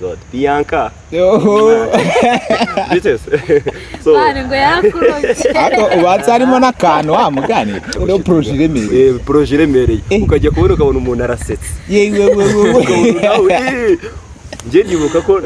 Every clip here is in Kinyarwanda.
God, Bianca. Bitches. So bari ngo yarakuroje. Ako ubatse harimo n'akantu wa mugani. Uro projet remereye. Projet remereye. Ukajya kubona ukabona umuntu arasetse. Yewe. Nje ndibuka ko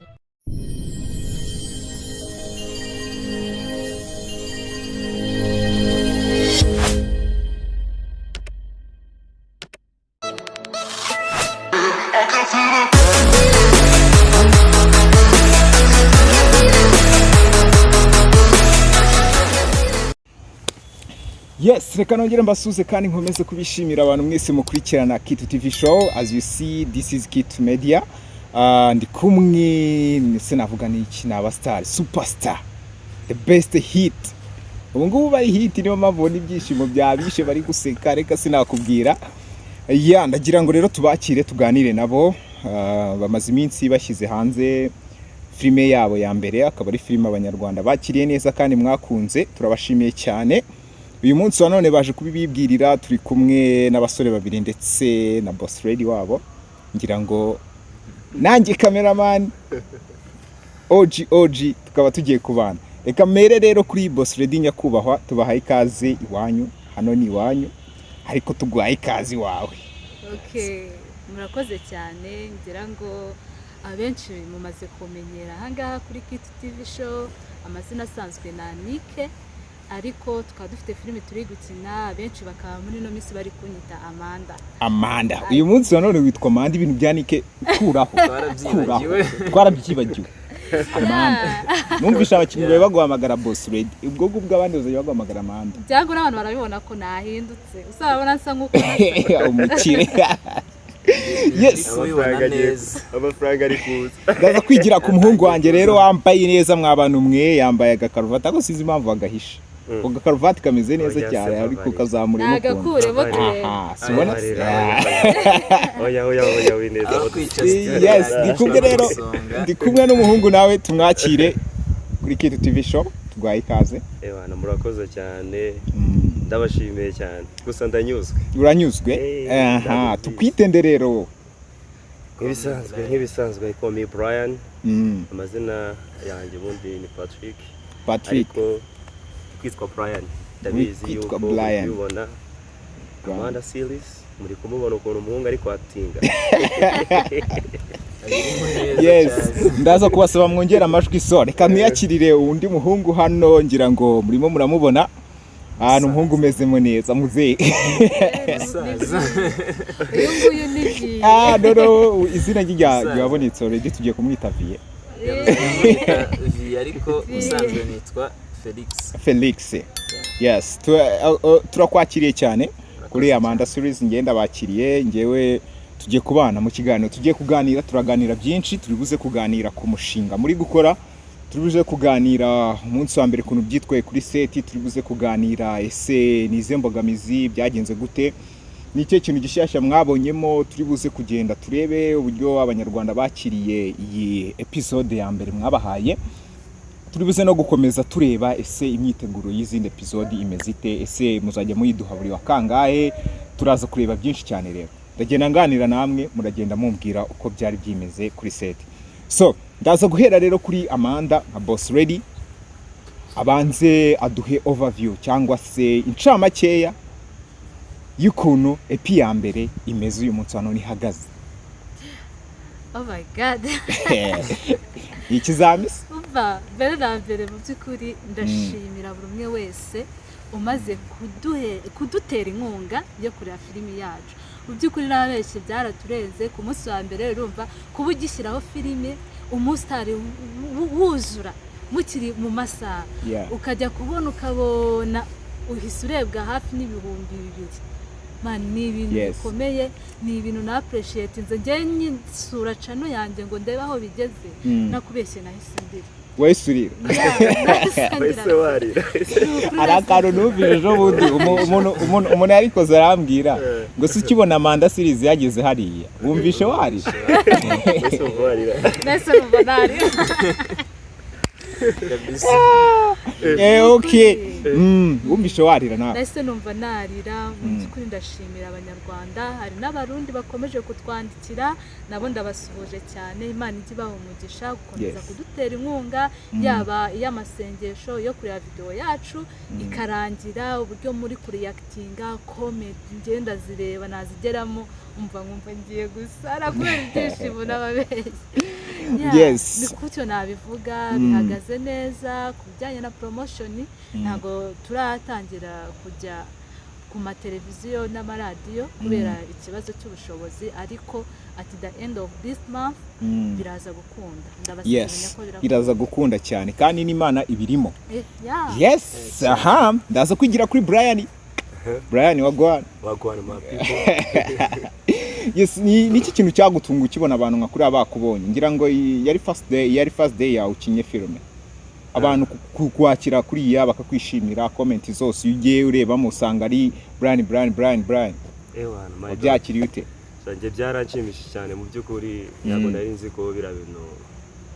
Yes, reka nongere mbasuze kandi nkomeze kubishimira abantu mwese mukurikirana Kitu TV show. As you see, this is Kitu Media. Ndi kumwe nese navuga n'iki naba star, superstar, the best hit. Ubu ngubu bari hit niyo mavona ibyishimo byabishe bari guseka, reka sinakubwira. Ndagira ngo rero tubakire tuganire nabo. Bamaze iminsi bashyize hanze filime yabo ya mbere, akaba ari filime abanyarwanda bakiriye neza kandi mwakunze, turabashimiye cyane. Uyu munsi wa none baje kubibibwirira, turi kumwe n'abasore babiri ndetse na boss ready wabo. Ngira ngo nanjye cameraman OG tukaba tugiye kubana. Reka mere rero kuri boss ready nyakubahwa, tubahaye ikaze iwanyu, hano ni iwanyu, ariko tugwaye ikaze wawe. Okay, murakoze cyane. Ngira ngo abenshi mumaze kumenyera hangaha kuri Kitu TV show, amazina asanzwe na Nike. Ariko tukaba dufite filime turi gukina, abenshi bakaba muri no minsi bari kunyita Amanda. Uyu munsi wa none witwa Amanda, ibintu bya Nike kuraho. Twarabyibagiwe. Amanda. Numvisha abakinnyi bawe baguhamagara boss ready. Ubwo gubwo abandi bazaye baguhamagara Amanda. Byango n'abantu barabibona ko nahindutse. Usabona nsa nkuko nasa. Umukire. Yes. amafaranga ari kuza. Gaza kwigira ku muhungu wanjye rero wambaye neza mwabantu mwe, yambaye agakaruvati ako sizi impamvu agahisha. Uga karuvati kameze neza cyane ariko kazamura imukunda. Agakuremo turebe. Sibona? Oya wineza. Yes, ndikumwe rero. Ndikumwe n'umuhungu nawe tumwakire kuri Kitu TV show, tugwaye ikaze. Ebana murakoze cyane. Ndabashimiye cyane. Gusa ndanyuzwe. Uranyuzwe? Tukwitende rero. Nk'ibisanzwe call me Brian. Amazina yanjye bundi ni Patrick. Ariko kwitwa Brian. Ndabizi yuko ubona Amanda series muri kumubona ukuntu umuhungu ari kwatinga. Yes, ndaza kubasaba mwongera amajwi so. Reka mwiyakirire undi muhungu hano, ngira ngo murimo muramubona. Umuhungu umezemo neza muzehe. Uyu niki. No, izina ryabonetse already, tugiye kumwita Vie. Vie ariko usanzwe nitwa Felix. Yes, turakwakiriye cyane kuri Amanda series. Ngenda bakiriye ngewe, tugiye kubana mu kiganiro, tugiye kuganira, turaganira byinshi, turibuze kuganira ku mushinga muri gukora, turibuze kuganira umunsi wa mbere kuntu byitwaye kuri seti, turibuze kuganira ese nize mbogamizi byagenze gute, nicyo kintu gishyashya mwabonyemo, turibuze kugenda turebe uburyo abanyarwanda bakiriye iyi episode ya mbere mwabahaye, turibuze no gukomeza tureba ese imyiteguro y'izindi episode imeze ite, ese muzajya muyiduha buri wa kangahe, turaza kureba byinshi cyane rero. Ndagenda nganira namwe, muragenda mumbwira uko byari byimeze kuri seti. So, ndaza guhera rero kuri Amanda nka boss ready, abanze aduhe overview cyangwa se incamakeya y'ukuntu epi ya mbere imeze uyu munsi hano ihagaze. Oh my god. Ikizamisi? Mbere na mbere mu by'ukuri ndashimira buri umwe wese umaze kudutera inkunga yo kureba filime yacu. Mu by'ukuri n'abeshye byaraturenze. Ku munsi wa mbere urumva kuba ugishyiraho filime umusitari wuzura mukiri mu masaha, ukajya kubona ukabona uhise urebwa hafi n'ibihumbi 2,000. Ni ibintu bikomeye, ni ibintu na appreciate. Nze nyisura channel yanjye ngo ndebe aho bigeze, nakubeshye nahise ndira. Wesurira. Arakaro nubije jo bundi umuntu yarikoze arambwira ngo si ukibona Amanda series yageze hariya. Wumvishe wari? Nese ubonari. Okay. wumvishe warira nawe. Nahise numva narira, mu by'ukuri ndashimira abanyarwanda, hari n'abarundi bakomeje kutwandikira, nabo ndabasuhuje cyane. Imana ijye ibaha umugisha gukomeza kudutera inkunga, yaba iy'amasengesho yo kureba video yacu ikarangira, uburyo muri kureactinga, comment ngenda zireba nazigeramo, nkumva ngiye gusara kubera ibyishimo n'ababeshyi. Ni kucyo nabivuga, bihagaze neza ku bijyanye na promotion. Ntago turatangira kujya ku mateleviziyo n'amaradiyo kubera ikibazo cy'ubushobozi, ariko at the end of this month biraza gukunda. Ndabasezeranya ko biraza gukunda cyane kandi n'Imana ibirimo. Aha ndaza kwigira kuri Brian wagwana my people. Ni iki kintu cyagutunga ukibona abantu nka kuri abakubonye? Ngira ngo yari first day yawe ukinye filme. Abantu kukwakira kuri ya bakakwishimira, comment zose ugiye urebamo usanga ari Brian. Byakiriye ute? Sanjye byaranshimishije cyane mu by'ukuri, ntabwo nari nzi ko bira bintu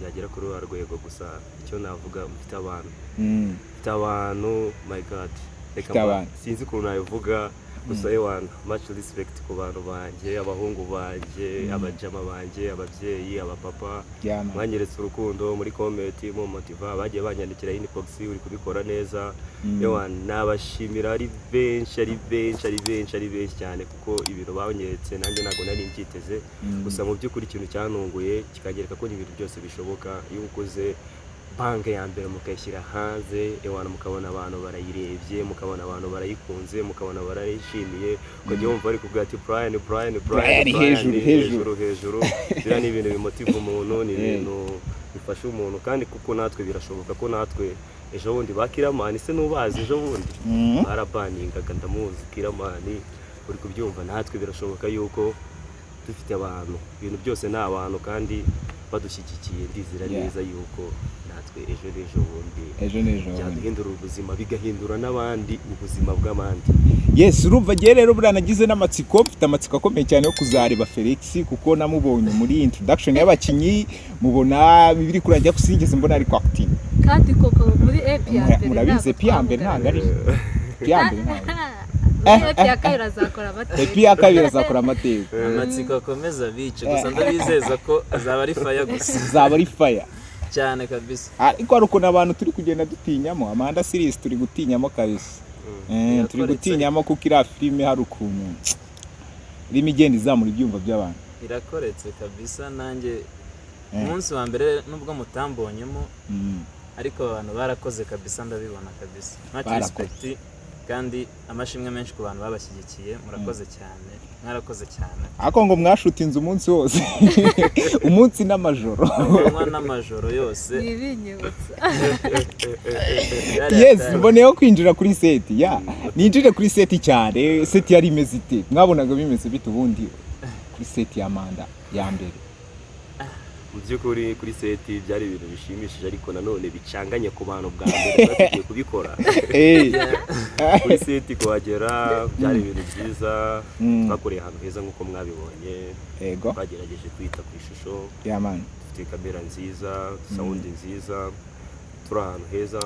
byagera kuri wa rwego, gusa icyo navuga mfite abantu my god, sinzi ukuntu nabivuga, gusa much respect ku bantu banjye, abahungu banjye, abajama banjye, ababyeyi, abapapa, mwanyeretse urukundo muri comment mu motiva, bagiye banyandikira inbox uri kubikora neza. Nabashimira ari benshi cyane, kuko ibintu banyeretse nanjye ntabwo nari mbyiteze. Gusa mu by'ukuri ikintu cyantunguye kikagereka ko ibintu byose bishoboka iyo ukoze bange ya mbere mukayishyira hanze, mukabona abantu barayirebye, mukabona abantu barayikunze, mukabona barayishimiye, ukajya wumva ari kuvuga ati Brian hejuru. Biriya ni ibintu bimotiva umuntu, ni ibintu bifasha umuntu, kandi kuko natwe birashoboka ko natwe ejo bundi bakiramani se nubazi ejo bundi barabaningaga, ndamuzi Kiramani, uri kubyumva. Natwe birashoboka yuko dufite abantu, ibintu byose ni abantu kandi badushyigikiye. Ndizera neza yuko natwe ejo bundi byahindura ubuzima, bigahindura n'abandi ubuzima bw'abandi. Urumva giye rero buranagize n'amatsiko, mfite amatsiko akomeye cyane yo kuzareba Felix, kuko namubonye muri introduction y'abakinyi, mubona bibiri kurangira kusigeze mbona ari acting. Kandi koko muri EP ya mbere murabize EP ya mbere ntago ari EP ya kabiri azakora amateka. Amatsiko akomeza bice, gusa ndabizeza ko azaba ari fire gusa. Azaba ari fire cyane kabisa. Ariko hari ukuntu abantu turi kugenda dutinyamo, Amanda series turi gutinyamo kabisa. Turi gutinyamo kuko iriya filime hari ukuntu irimo igenda izamura ibyumva by'abantu. Irakoretse kabisa. Nanjye umunsi wa mbere nubwo mutambonyemo, ariko abantu barakoze kabisa, ndabibona kabisa. Much respect kandi amashimwe menshi ku bantu babashyigikiye. Murakoze cyane, mwarakoze cyane. Ako ngo mwashuta inzu umunsi wose umunsi n'amajoro yose nibinyibutsa. Mboneyeho kwinjira kuri set. Ninjire kuri set cyane. Set yari imeze ite? Mwabonaga bimeze bite ubundi kuri set ya Amanda ya mbere? Mu by'ukuri kuri seti byari ibintu bishimishije, ariko nanone bicanganye ku bantu bwa mbere batugiye kubikora. Kuri seti kuhagera byari ibintu byiza, twakoreye ahantu heza nk'uko mwabibonye. Twagerageje kwita ku ishusho, dufite kamera nziza, sound nziza, turi ahantu heza.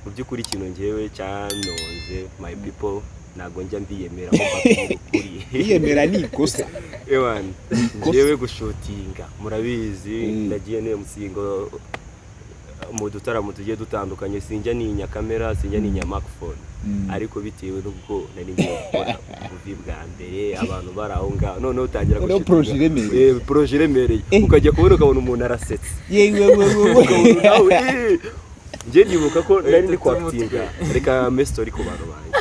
Mu by'ukuri ikintu ngewe cyanonze my people, ntago njya mbiyemera ko bakiri ukuri. Yemera ni ikosa. Ngewe gushutinga murabizi, ndagiye ne musingo mu dutaramo tugiye dutandukanye, sinjya ninya kamera, sinjya ninya microphone, ariko bitewe n'ubwo nari ngiye gukora ubuvi bwa mbere, abantu baraho ngaho, noneho utangira gushutinga projet remereye, ukajya kubona ukabona umuntu arasetse. Nje ndibuka ko nari ndi kwactinga, reka mestori ku bantu banjye.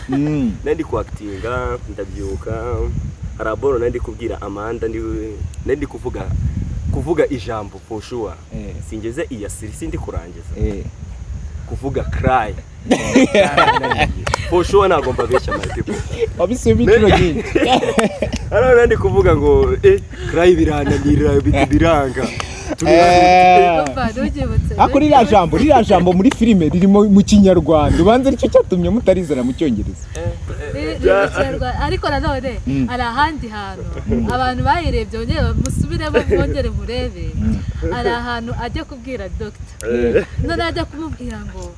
Nari ndi kwactinga, ndabyuka haraboro nari ndi kubwira Amanda, nari ndi kuvuga ijambo for sure. Singeze iya siri ndi kurangiza. Kuvuga cry. For sure nagomba besha my people. Wabisubiye bitiro nyinshi. Nari ndi kuvuga ngo cry birananira biranga. Ako ririya jambo muri filime ririmo mu Kinyarwanda, ubanza aricyo cyatumye mutarizana mu Cyongereza. Ariko nanone ari ahandi hantu abantu bayirebye, ongere musubiremo bongere murebe. Ari ahantu ajya kubwira doctor, none ajya kumubwira ngo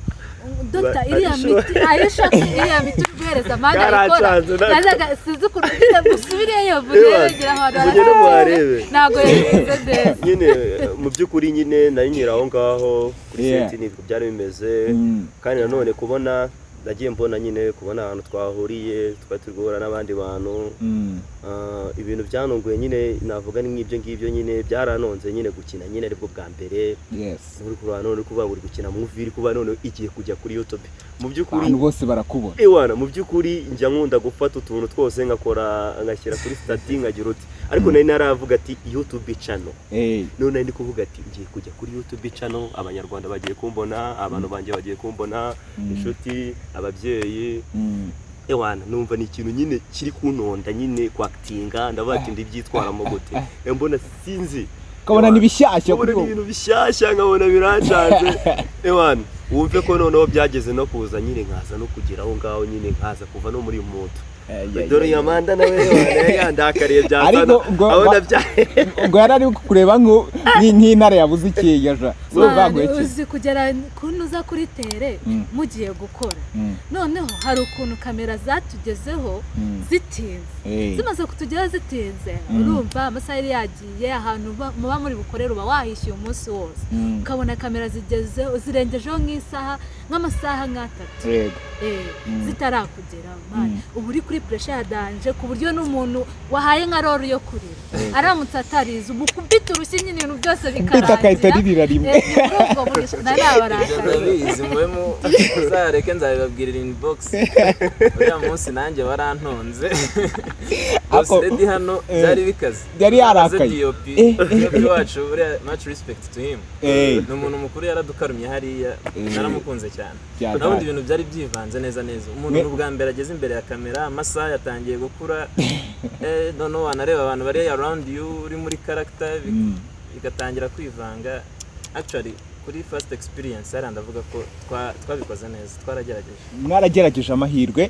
Dr. iriya miti ayisha iriya miti guhereza amanda ikora nazaga sizi kurukira gusubireyo vugira ahantu harebe nago yagize neza nyine mu by'ukuri nyine nari nyiraho ngaho kuri senti nibwo byari bimeze kandi nanone kubona nagiye mbona nyine kubona ahantu twahuriye twari turi guhura n'abandi bantu ibintu byanunguye nyine navuga ni nk'ibyo ngibyo nyine byaranonze nyine gukina nyine aribwo bwa mbere uri kurana none kuba uri gukina movie kuba none igiye kujya kuri YouTube mu by'ukuri abantu bose barakubona ewana mu by'ukuri njya nkunda gufata utuntu twose ngakora ngashyira kuri stati ngagira uti ariko nari naravuga ati YouTube channel none ndi kuvuga ati ngiye kujya kuri YouTube channel abanyarwanda bagiye kumbona abantu banje bagiye kumbona inshuti ababyeyi ewana numva ni ikintu nyine kiri kunonda nyine kwactinga ndavuga ati ndibyitwaramo gute mbona sinzi kabona nibishyashya kuri ibintu bishyashya nkabona birancanze ewana wumve ko noneho byageze no kuza nyine nkaza no kugira aho ngaho nyine nkaza kuva no muri moto dore Amanda nawe yandakariye byasana abona ngo yarari kureba nk'intare yabuze ikiyaja uzi kugera kunuza kuri tere mugiye gukora noneho hari ukuntu kamera zatugezeho zitinze zimaze kutugera zitinze urumva amasaha yari yagiye ahantu muba muri bukorera uba wahishyuye umunsi wose ukabona kamera zigezeho zirengejeho nk'amasaha nk'atatu zitarakugera ubu uri kuri pressure ya danje ku buryo n'umuntu wahaye nka roro yo kurira aramutse atarize umukubita urushyi nyine ibintu byose bikarangira akahita ririra rimwe ndabizi mwemu uzareke nzabibabwirira inbox uriya munsi nanjye barantonze bose redi hano byari bikaze yari yarakaye DOP wacu uriya much respect to him ni umuntu mukuru yaradukarumye hariya naramukunze cyane nabundi ibintu byari byivanze neza umuntu ubwa mbere ageze imbere ya kamera amasaha yatangiye gukura none wanareba abantu bari around you uri muri character bigatangira kwivanga actually kuri first experience ari ndavuga ko twabikoze neza mwaragerageje amahirwe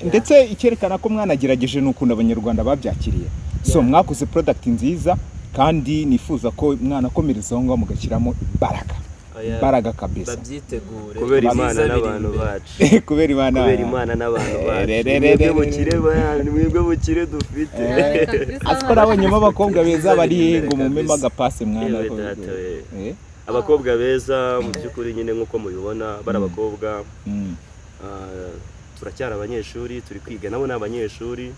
ndetse icyerekana ko mwanagerageje n'ukuntu abanyarwanda babyakiriye so mwakoze product nziza kandi nifuza ko mwanakomereza aho ngaho mugashyiramo imbaraga kabisa babyitegure kubera Imana n'abantu bacu kubera Imana n'abantu bacu mwebwe bukire dufite asiko nabonyemo abakobwa beza bari ngo mumema agapase mwana abakobwa beza mu by'ukuri nyine nk'uko mubibona bari abakobwa turacyari abanyeshuri turi kwiga nabo ni abanyeshuri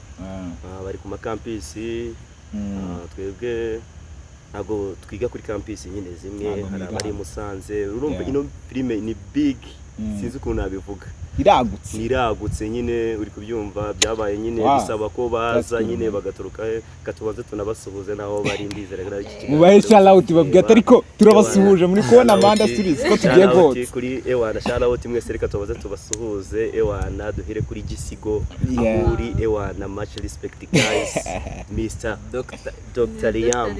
bari ku makampisi twebwe ntabwo twiga kuri campus nyine zimwe hari abari Musanze urumva ino filime ni big sinzi ukuntu nabivuga iragutse nyine uri kubyumva byabaye nyine bisaba ko baza nyine bagaturuka katubanze tunabasuhuze naho bari ndizera mubahe shout out babwira ariko turabasuhuje muri kubona Amanda series ko tugiye gose kuri ewana shout out mwese reka tubanze tubasuhuze ewana duhere kuri Gisigo uri ewana much respect guys Mr. Dr. Liam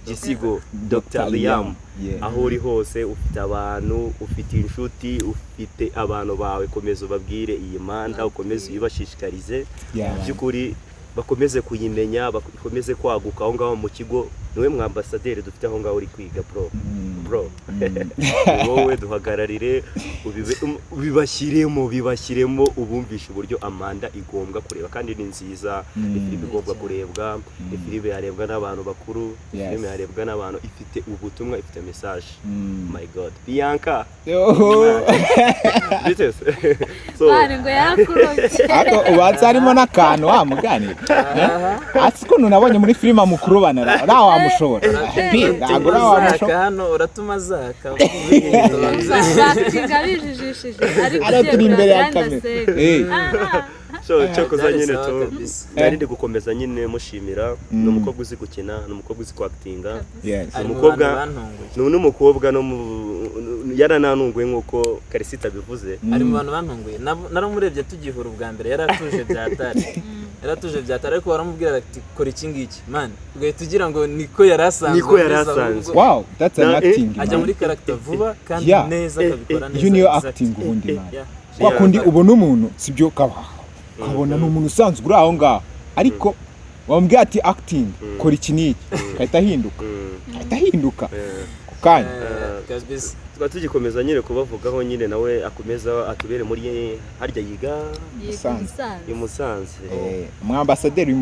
Gisigo Dr. Liam aho uri hose ufite abantu ufite inshuti ufite abantu bawe komeza ubabwire iyi Manda ukomeze ubashishikarize by'ukuri bakomeze kuyimenya bakomeze kwaguka aho ngaho mu kigo niwe mwambasaderi dufite aho ngaho uri kwiga bro wowe duhagararire bibashyiremo ubumvisha uburyo Amanda igombwa kureba kandi ni nziza ifilime igomba kurebwa ifilime yarebwa n'abantu bakuru ifilime yarebwa n'abantu ifite ubutumwa ifite message my god Bianca bari ngo yarakurobye ubanza harimo n'akantu mugani asiko nunabonye muri filime mukuru banara nawe wamushobora ntabwo nawe wamushobora hano uratuma zaka bijijishije ariko imbere ya kamera cyo kuza nyine to narinde gukomeza nyine mushimira no mukobwa uzi gukina no mukobwa uzi kwactinga n'umukobwa no yarananunguye nkuko Karisita bivuze ari mu bantu bantunguye naramurebye tugihura ubwa mbere yaratuje byatari ariko waramubwira ati kora iki ngiki man ugahita ugira ngo niko yarasanzwe wow that's an acting ajya muri character vuba kandi neza akabikora neza you know acting ubundi man kwa kundi ubona umuntu sibyo kabona n'umuntu usanzwe uri aho ngaho ariko wambwira ati acting kora iki niki kahita hinduka kukanya kabisa. Twa tugikomeza nyine kubavugaho nyine nawe akomeza atubere muri harya yiga i Musanze. Umwambasaderi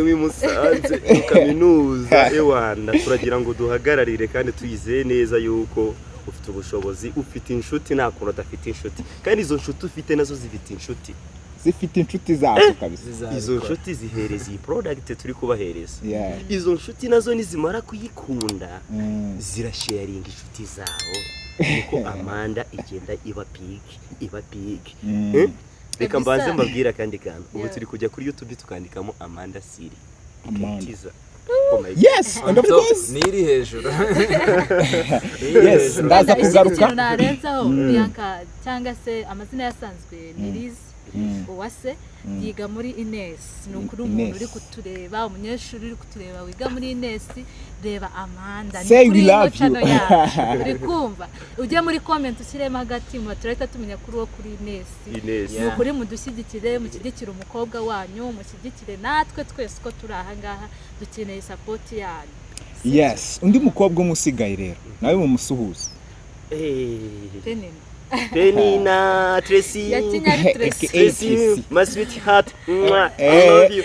w'Imusanze kaminuza Ewanda, turagira ngo duhagararire kandi tuyizeye neza yuko ufite ubushobozi, ufite inshuti, nta kuntu udafite inshuti, kandi izo nshuti ufite nazo zifite inshuti zazo kabisa. Izo nshuti zihereza iyi product turi kubahereza. Izo nshuti nazo nizimara kuyikunda zirasharinga inshuti zabo, niko Amanda igenda iba big. Reka mbanze mbabwira kandi kantu, ubu turi kujya kuri YouTube tukandikamo Amanda Siri. Yes, and of course niri hejuru. Yes, ndaza kugaruka narenzaho Bianca cyangwa se amazina yasanzwe ni Liz Uwase, yiga muri Ines. Ni ukuri umuntu uri kutureba, umunyeshuri uri kutureba wiga muri Ines, reba Amanda ni kuri channel yacu, uri kumva ujye muri comment ushyiremo hagati mu turahita tumenya kuri wo kuri Ines. Ni ukuri mudushyigikire, mushyigikire umukobwa wanyu, mushyigikire natwe twese ko turi aha ngaha dukeneye support yanyu. Yes, undi mukobwa umusigaye rero nawe mu musuhuza. Penina Tracy, Tracy, my sweetheart. I love you.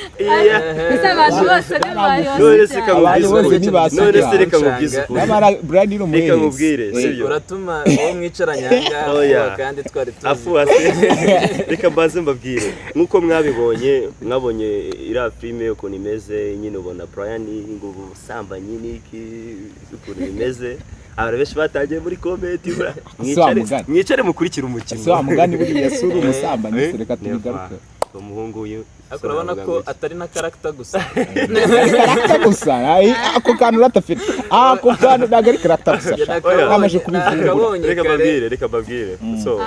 Uratuma uwo mwicaranya ngaho kandi twari reka mbanze mbabwire nkuko mwabonye ira filme ukuntu imeze, nyine ubona Brian ngo ubusambanyi niki ukuntu imeze. Abara beshi batangiye muri comment mwicare mukurikira umukino. So amugani buri yasura umusambanyi, reka tubigaruke. Umuhungu uyu akurabona ko atari na character gusa. Ako kantu ratafite. Ako kantu nagari character gusa. Amaje kubivuga. Reka babwire. So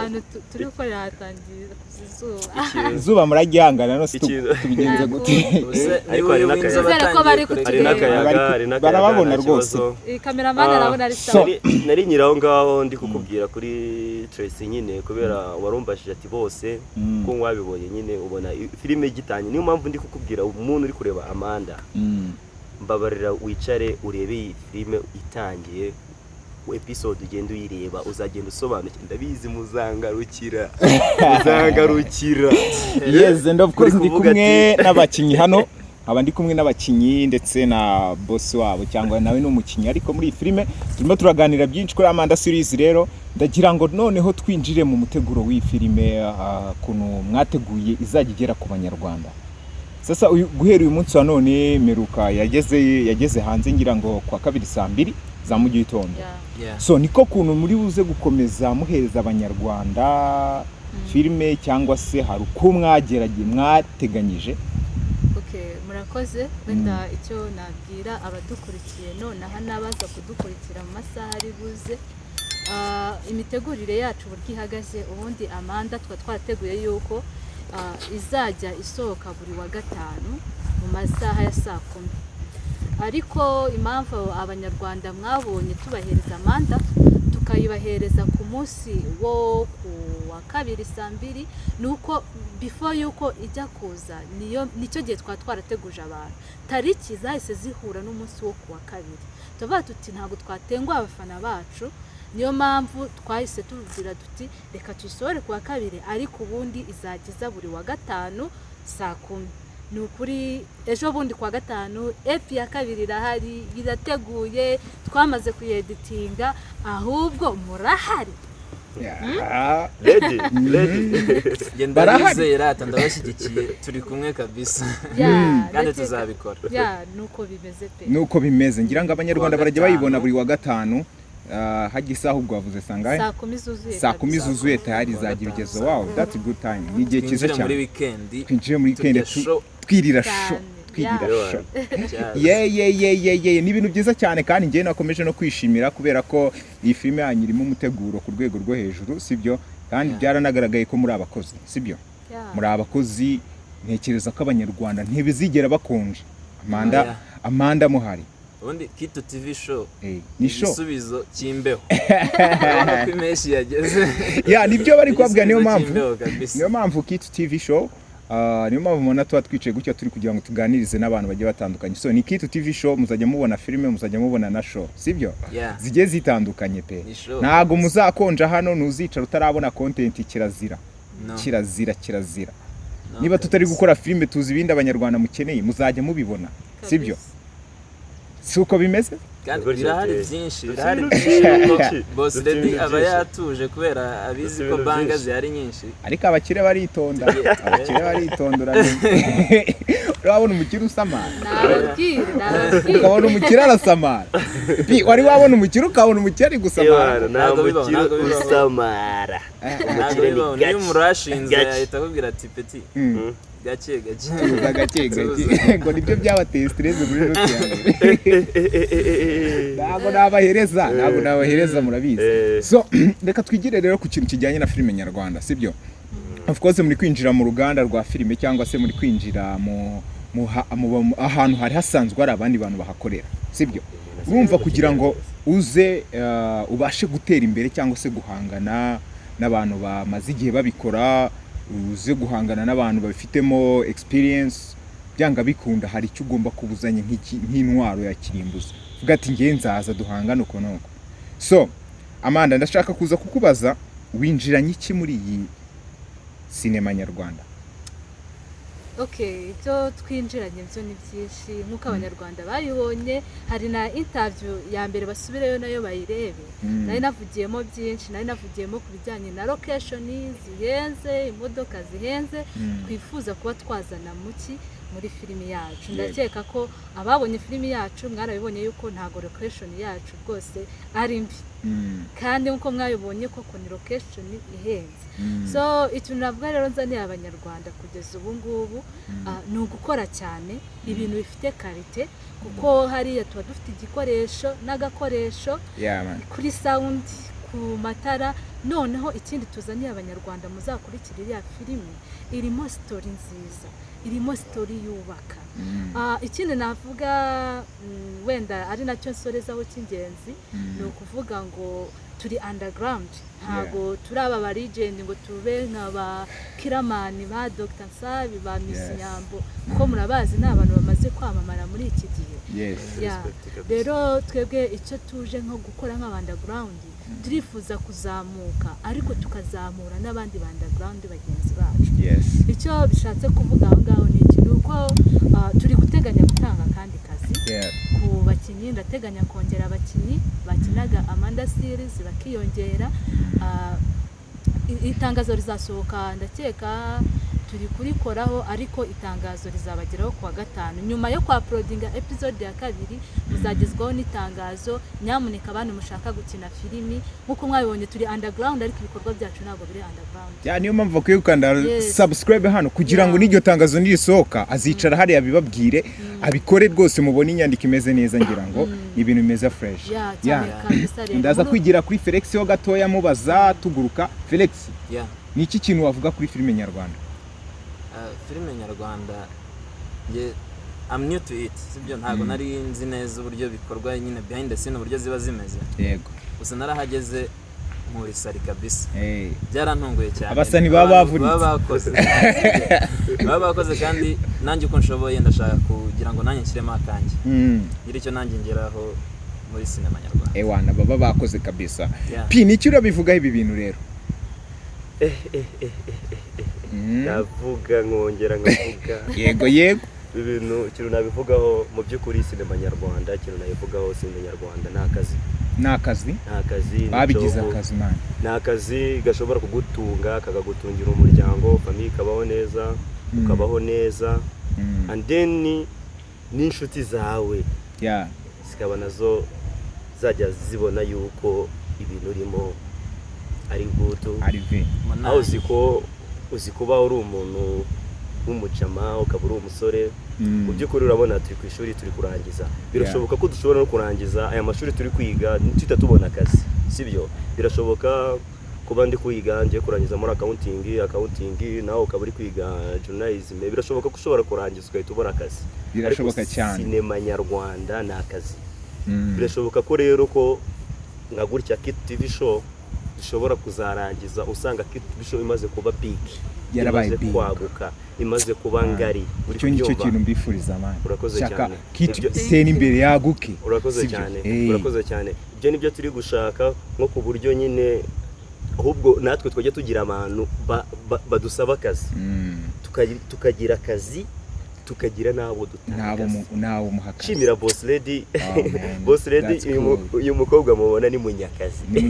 turi ko yatangira izuba muragihangana no tubigenze gute. Ariko ari n'akayaga barababona rwose. Cameraman arabona ari sawa. Nari nyiraho ngaho ndi kukubwira kuri Tracy nyine kubera warumbashije ati bose ko mwabibonye nyine ubona filime igitanye. Niyo mpamvu ndi kukubwira umuntu uri kureba Amanda, mbabarira wicare urebe iyi filime itangiye, episode ugenda uyireba uzagenda usobanukirwa, ndabizi muzangarukira. Yes, and of course ndi kumwe n'abakinyi hano, ndi kumwe n'abakinyi ndetse na boss wabo cyangwa nawe n'umukinyi, ariko muri iyi filime turimo turaganira byinshi kuri Amanda series. Rero ndagira ngo noneho twinjire mu muteguro w'iyi filime, kuno mwateguye izajya igera ku banyarwanda. Sasa guhera uyu munsi wa none Meruka yageze hanze ngira ngo kwa kabiri saa 2 za mu gitondo. So niko kuntu muri buze gukomeza muhereza abanyarwanda filime cyangwa se hari uko mwateganyije? Murakoze. Wenda icyo nabwira abadukurikiye none aha nabaza kudukurikira mu masaha ari buze, imitegurire yacu buryo ihagaze. Ubundi Amanda twarateguye yuko izajya isohoka buri wa gatanu mu masaha ya saa 10, ariko impamvu abanyarwanda mwabonye tubahereza Amanda tukayibahereza ku munsi wo ku wa kabiri saa 2 nuko before yuko ijya kuza nicyo gihe twarateguje abantu, tariki zahise zihura n'umunsi wo ku wa kabiri. Tuvuga tuti ntabwo twatengwa abafana bacu, niyo mpamvu twahise tubwira tuti reka tuyisohore ku wa kabiri, ariko ubundi izagiza buri wa gatanu saa 10. Ni ukuri ejo bundi kwa gatanu epi ya kabiri irahari, irateguye, twamaze kuyeditinga, ahubwo murahari. Ready. Ndarizera ndabashyigikiye, turi kumwe kabisa. Kandi tuzabikora. Nuko bimeze pe. Nuko bimeze, ngira ngo abanyarwanda barajya bayibona buri wa gatanu. Hagi saha ubwo wavuze sangahe? Saa 10 zuzuye tayari zagira bigezo. Wow, that's a good time. Ni gihe cyiza cyane. Twinjire muri weekend twirira show. Ni ibintu byiza cyane kandi ngiye nakomeje no kwishimira kubera ko iyi filime yanyu irimo umuteguro ku rwego rwo hejuru, sibyo? Kandi byaranagaragaye ko muri abakozi, sibyo? Muri abakozi ntekereza ko abanyarwanda ntibizigera bakonje. Amanda muhari. Ubundi Kitu TV show ni show igisubizo cy'imbeho. Urabona ko imeshi yageze. Nibyo bari kwabwira, niyo mpamvu Kitu TV show niyo mpamvu mubona tuba twicaye gutya turi kugira ngo tuganirize n'abantu bagiye batandukanye. So ni Kitu TV show, muzajya mubona filime, muzajya mubona na show, sibyo? Zigiye zitandukanye pe. Ntago muzakonja hano, nuzicara utarabona content, kirazira. Kirazira. Niba tutari gukora filime tuzi ibindi abanyarwanda mukeneye, muzajya mubibona, sibyo? Si uko bimeze? Birahari byinshi Boss Lady aba yatuje kubera abizi ko banga zihari nyinshi, ariko abakire baritonda. Urabona umukire usamara, ukabona umukire arasamara. Wari wabona umukire ukabona umukire ari gusamara. Ntabwo usamara. Niyo umurashinze ahita akubwira ati peti gake ngo nibyo byabateye stress muri route yawe. Ntabwo nabahereza murabizi. So reka twigire rero ku kintu kijyanye na filime nyarwanda, sibyo? Of course muri kwinjira mu ruganda rwa filime cyangwa se muri kwinjira mu ahantu hari hasanzwe hari abandi bantu bahakorera, sibyo? Urumva kugira ngo uze ubashe gutera imbere cyangwa se guhangana n'abantu bamaze igihe babikora, uze guhangana n'abantu babifitemo experience, byanga bikunda hari icyo ugomba kubuzanya nk'intwaro ya kirimbuzi. Vuga ati ngiye nzaza duhangana uko nuko. So Amanda, ndashaka kuza kukubaza winjiranye iki muri iyi sinema nyarwanda? Okay, ibyo twinjiranye byo ni byinshi nk'uko abanyarwanda bayibonye. Hari na interview ya mbere basubireyo nayo bayirebe. Nari navugiyemo byinshi, nari navugiyemo ku bijyanye na location zihenze, imodoka zihenze, twifuza kuba twazana muri filimi yacu. Ndakeka ko ababonye filimi yacu mwarabibonye yuko ntago location yacu rwose ari mbi, kandi nkuko mwabibonye koko ni location ihenze. So ikintu navuga rero nzaniye abanyarwanda kugeza ubu ngubu ni ugukora cyane ibintu bifite karite, kuko hariya tuba dufite igikoresho n'agakoresho kuri sound, ku matara. Noneho ikindi tuzaniye abanyarwanda muzakurikira iriya filimi, irimo story nziza, irimo story yubaka. Ikindi navuga wenda ari nacyo nsorezaho cy'ingenzi, ni ukuvuga ngo turi underground, ntago turi aba legend ngo tube nk'aba Kiramani, ba Dr. Nsabi, ba Miss Nyambo, kuko murabazi ni abantu bamaze kwamamara muri iki gihe. Rero twebwe icyo tuje nko gukora nk'abandaground, turifuza kuzamuka ariko tukazamura n'abandi bandaground bagenzi bacu. Icyo bishatse kuvuga aho ngaho ni ikintu uko turi guteganya gutanga kandi kazi ku bakinnyi. Ndateganya kongera abakinnyi bakinaga Amanda series bakiyongera. Itangazo rizasohoka ndakeka turi kurikoraho, ariko itangazo rizabageraho kuwa gatanu nyuma yo kwa uploadinga episode ya 2. Muzagezwaho n'itangazo. Nyamuneka abantu mushaka gukina filimi, nkuko mwabibonye turi underground, ariko ibikorwa byacu ntabwo biri underground. Niyo mpamvu bakwiye gukanda subscribe hano kugira ngo n'iryo tangazo nirisohoka azicara hari abibabwire, abikore rwose mubone inyandiko imeze neza, ngira ngo ibintu bimeze fresh. Ndaza kwigira kuri Felix ho gatoya mubaza tuguruka. Felix, ni iki kintu wavuga kuri filime nyarwanda? Filime nyarwanda I'm new to it, sibyo? Ntago nari nzi neza uburyo bikorwa nyine behind the scene, uburyo ziba zimeze. Yego. Gusa narahageze muri sari kabisa. Byarantunguye cyane. Abasani baba bakoze kandi nanjye uko nshoboye ndashaka kugira ngo nanjye nshyiremo akanje. Ngira icyo nanjye ngeraho muri sinema nyarwanda. Wana baba bakoze kabisa. Pi ni cyo urabivugaho ibi bintu rero? Navuga nkongera nkavuga. Yego. Ibintu ikintu nabivugaho mu by'ukuri sinema nyarwanda, ikintu nabivugaho sinema nyarwanda n'akazi babigize akazi man. N'akazi gashobora kugutunga, kagagutungira umuryango, family kabaho neza, ukabaho neza, and then n'inshuti zawe zikaba nazo zajya zibona yuko ibintu urimo ari guto, ari ve. Aho uzi kuba uri umuntu w'umucama, ukaba uri umusore. Mu by'ukuri urabona turi ku ishuri turi kurangiza, birashoboka ko dushobora no kurangiza aya mashuri turi kwiga tutatubona akazi, sibyo? Birashoboka kuba ndi kwiga ngiye kurangiza muri accounting, nawe ukaba uri kwiga journalism, birashoboka ko ushobora kurangiza ugahita ubona akazi. Birashoboka cyane. Sinema nyarwanda ni akazi. Birashoboka ko rero ko nka gutya Kitu TV show dushobora kuzarangiza usanga Kitu TV show imaze kuba peak. yarabaye kwaguka imaze kuba ngari. Icyo nicyo kintu mbifuriza amana. Urakoze cyane. Kitera imbere yaguke. Urakoze cyane. Ibyo nibyo turi gushaka nko ku buryo nyine ahubwo natwe twajya tugira abantu badusaba akazi. Tukagira akazi, tukagira nabo dutanga. Nabo muhakazi. Shimira Boss Lady. Boss Lady uyu mukobwa mubona ni munyakazi. Ni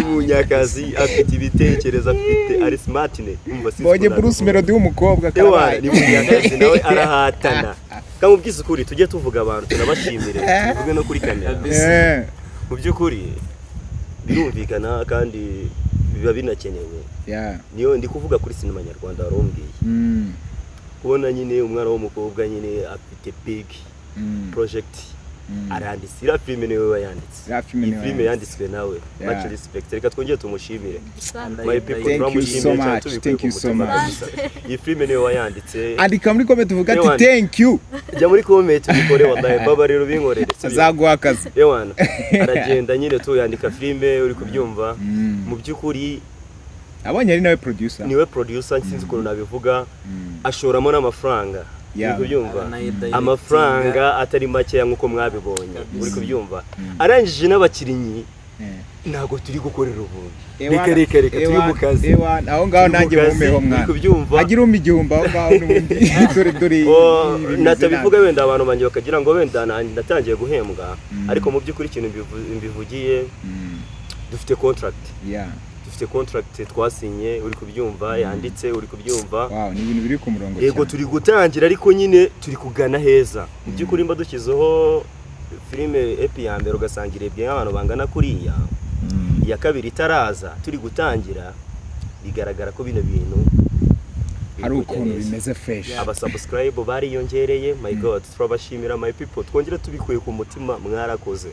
munyakazi, afite ibitekerezo, afite ari smartne. Bonye Bruce Melody w'umukobwa kabaye. Ni munyakazi nawe arahatana. Kamubwiza ukuri tujye tuvuga abantu tunabashimire. Tuvuge no kuri kamera. Mu by'ukuri birumvikana kandi biba binakenewe. Niyo ndi kuvuga kuri sinema nyarwanda warombwiye. Kubona nyine umwana w'umukobwa nyine afite big project aranditse ira filime niwe wayanditse. Iyi filime yanditswe nawe. Much respect. Reka twongere tumushimire. My people, thank you so much. Iyi filime niwe wayanditse. Andika muri comment uvuga ati thank you. Jya muri comment ubikore wallahi baba rero binkorere. Azaguha akazi. Yewana aragenda nyine tuyandika filime uri kubyumva. Mu by'ukuri abonye ari nawe producer. Niwe producer sinzi ukuntu nabivuga. Ashoramo n'amafaranga. Uri kubyumva amafaranga atari make nkuko mwabibonye. Uri kubyumva arangije n'abakirinyi ntago turi gukorera ubuntu. Reka turi mu kazi. Aho ngaho nanjye mumeho mwana. Agira igihumba aho ngaho n'ubundi dore natabivuga wenda abantu banje bakagira ngo wenda natangiye guhembwa ariko mu by'ukuri ikintu mbivugiye dufite contract. Dufite contract twasinye uri kubyumva yanditse uri kubyumva. Ni ibintu biri ku murongo. Yego turi gutangira ariko nyine turi kugana heza. Mu by'ukuri mba dukizeho filime epi ya mbere ugasanga irebye nk'abantu bangana kuriya. Iya kabiri itaraza turi gutangira bigaragara ko bino bintu hari ukuntu bimeze fresh. Aba subscribe bariyongereye. My God turabashimira my people. Twongera tubikuye ku mutima mwarakoze.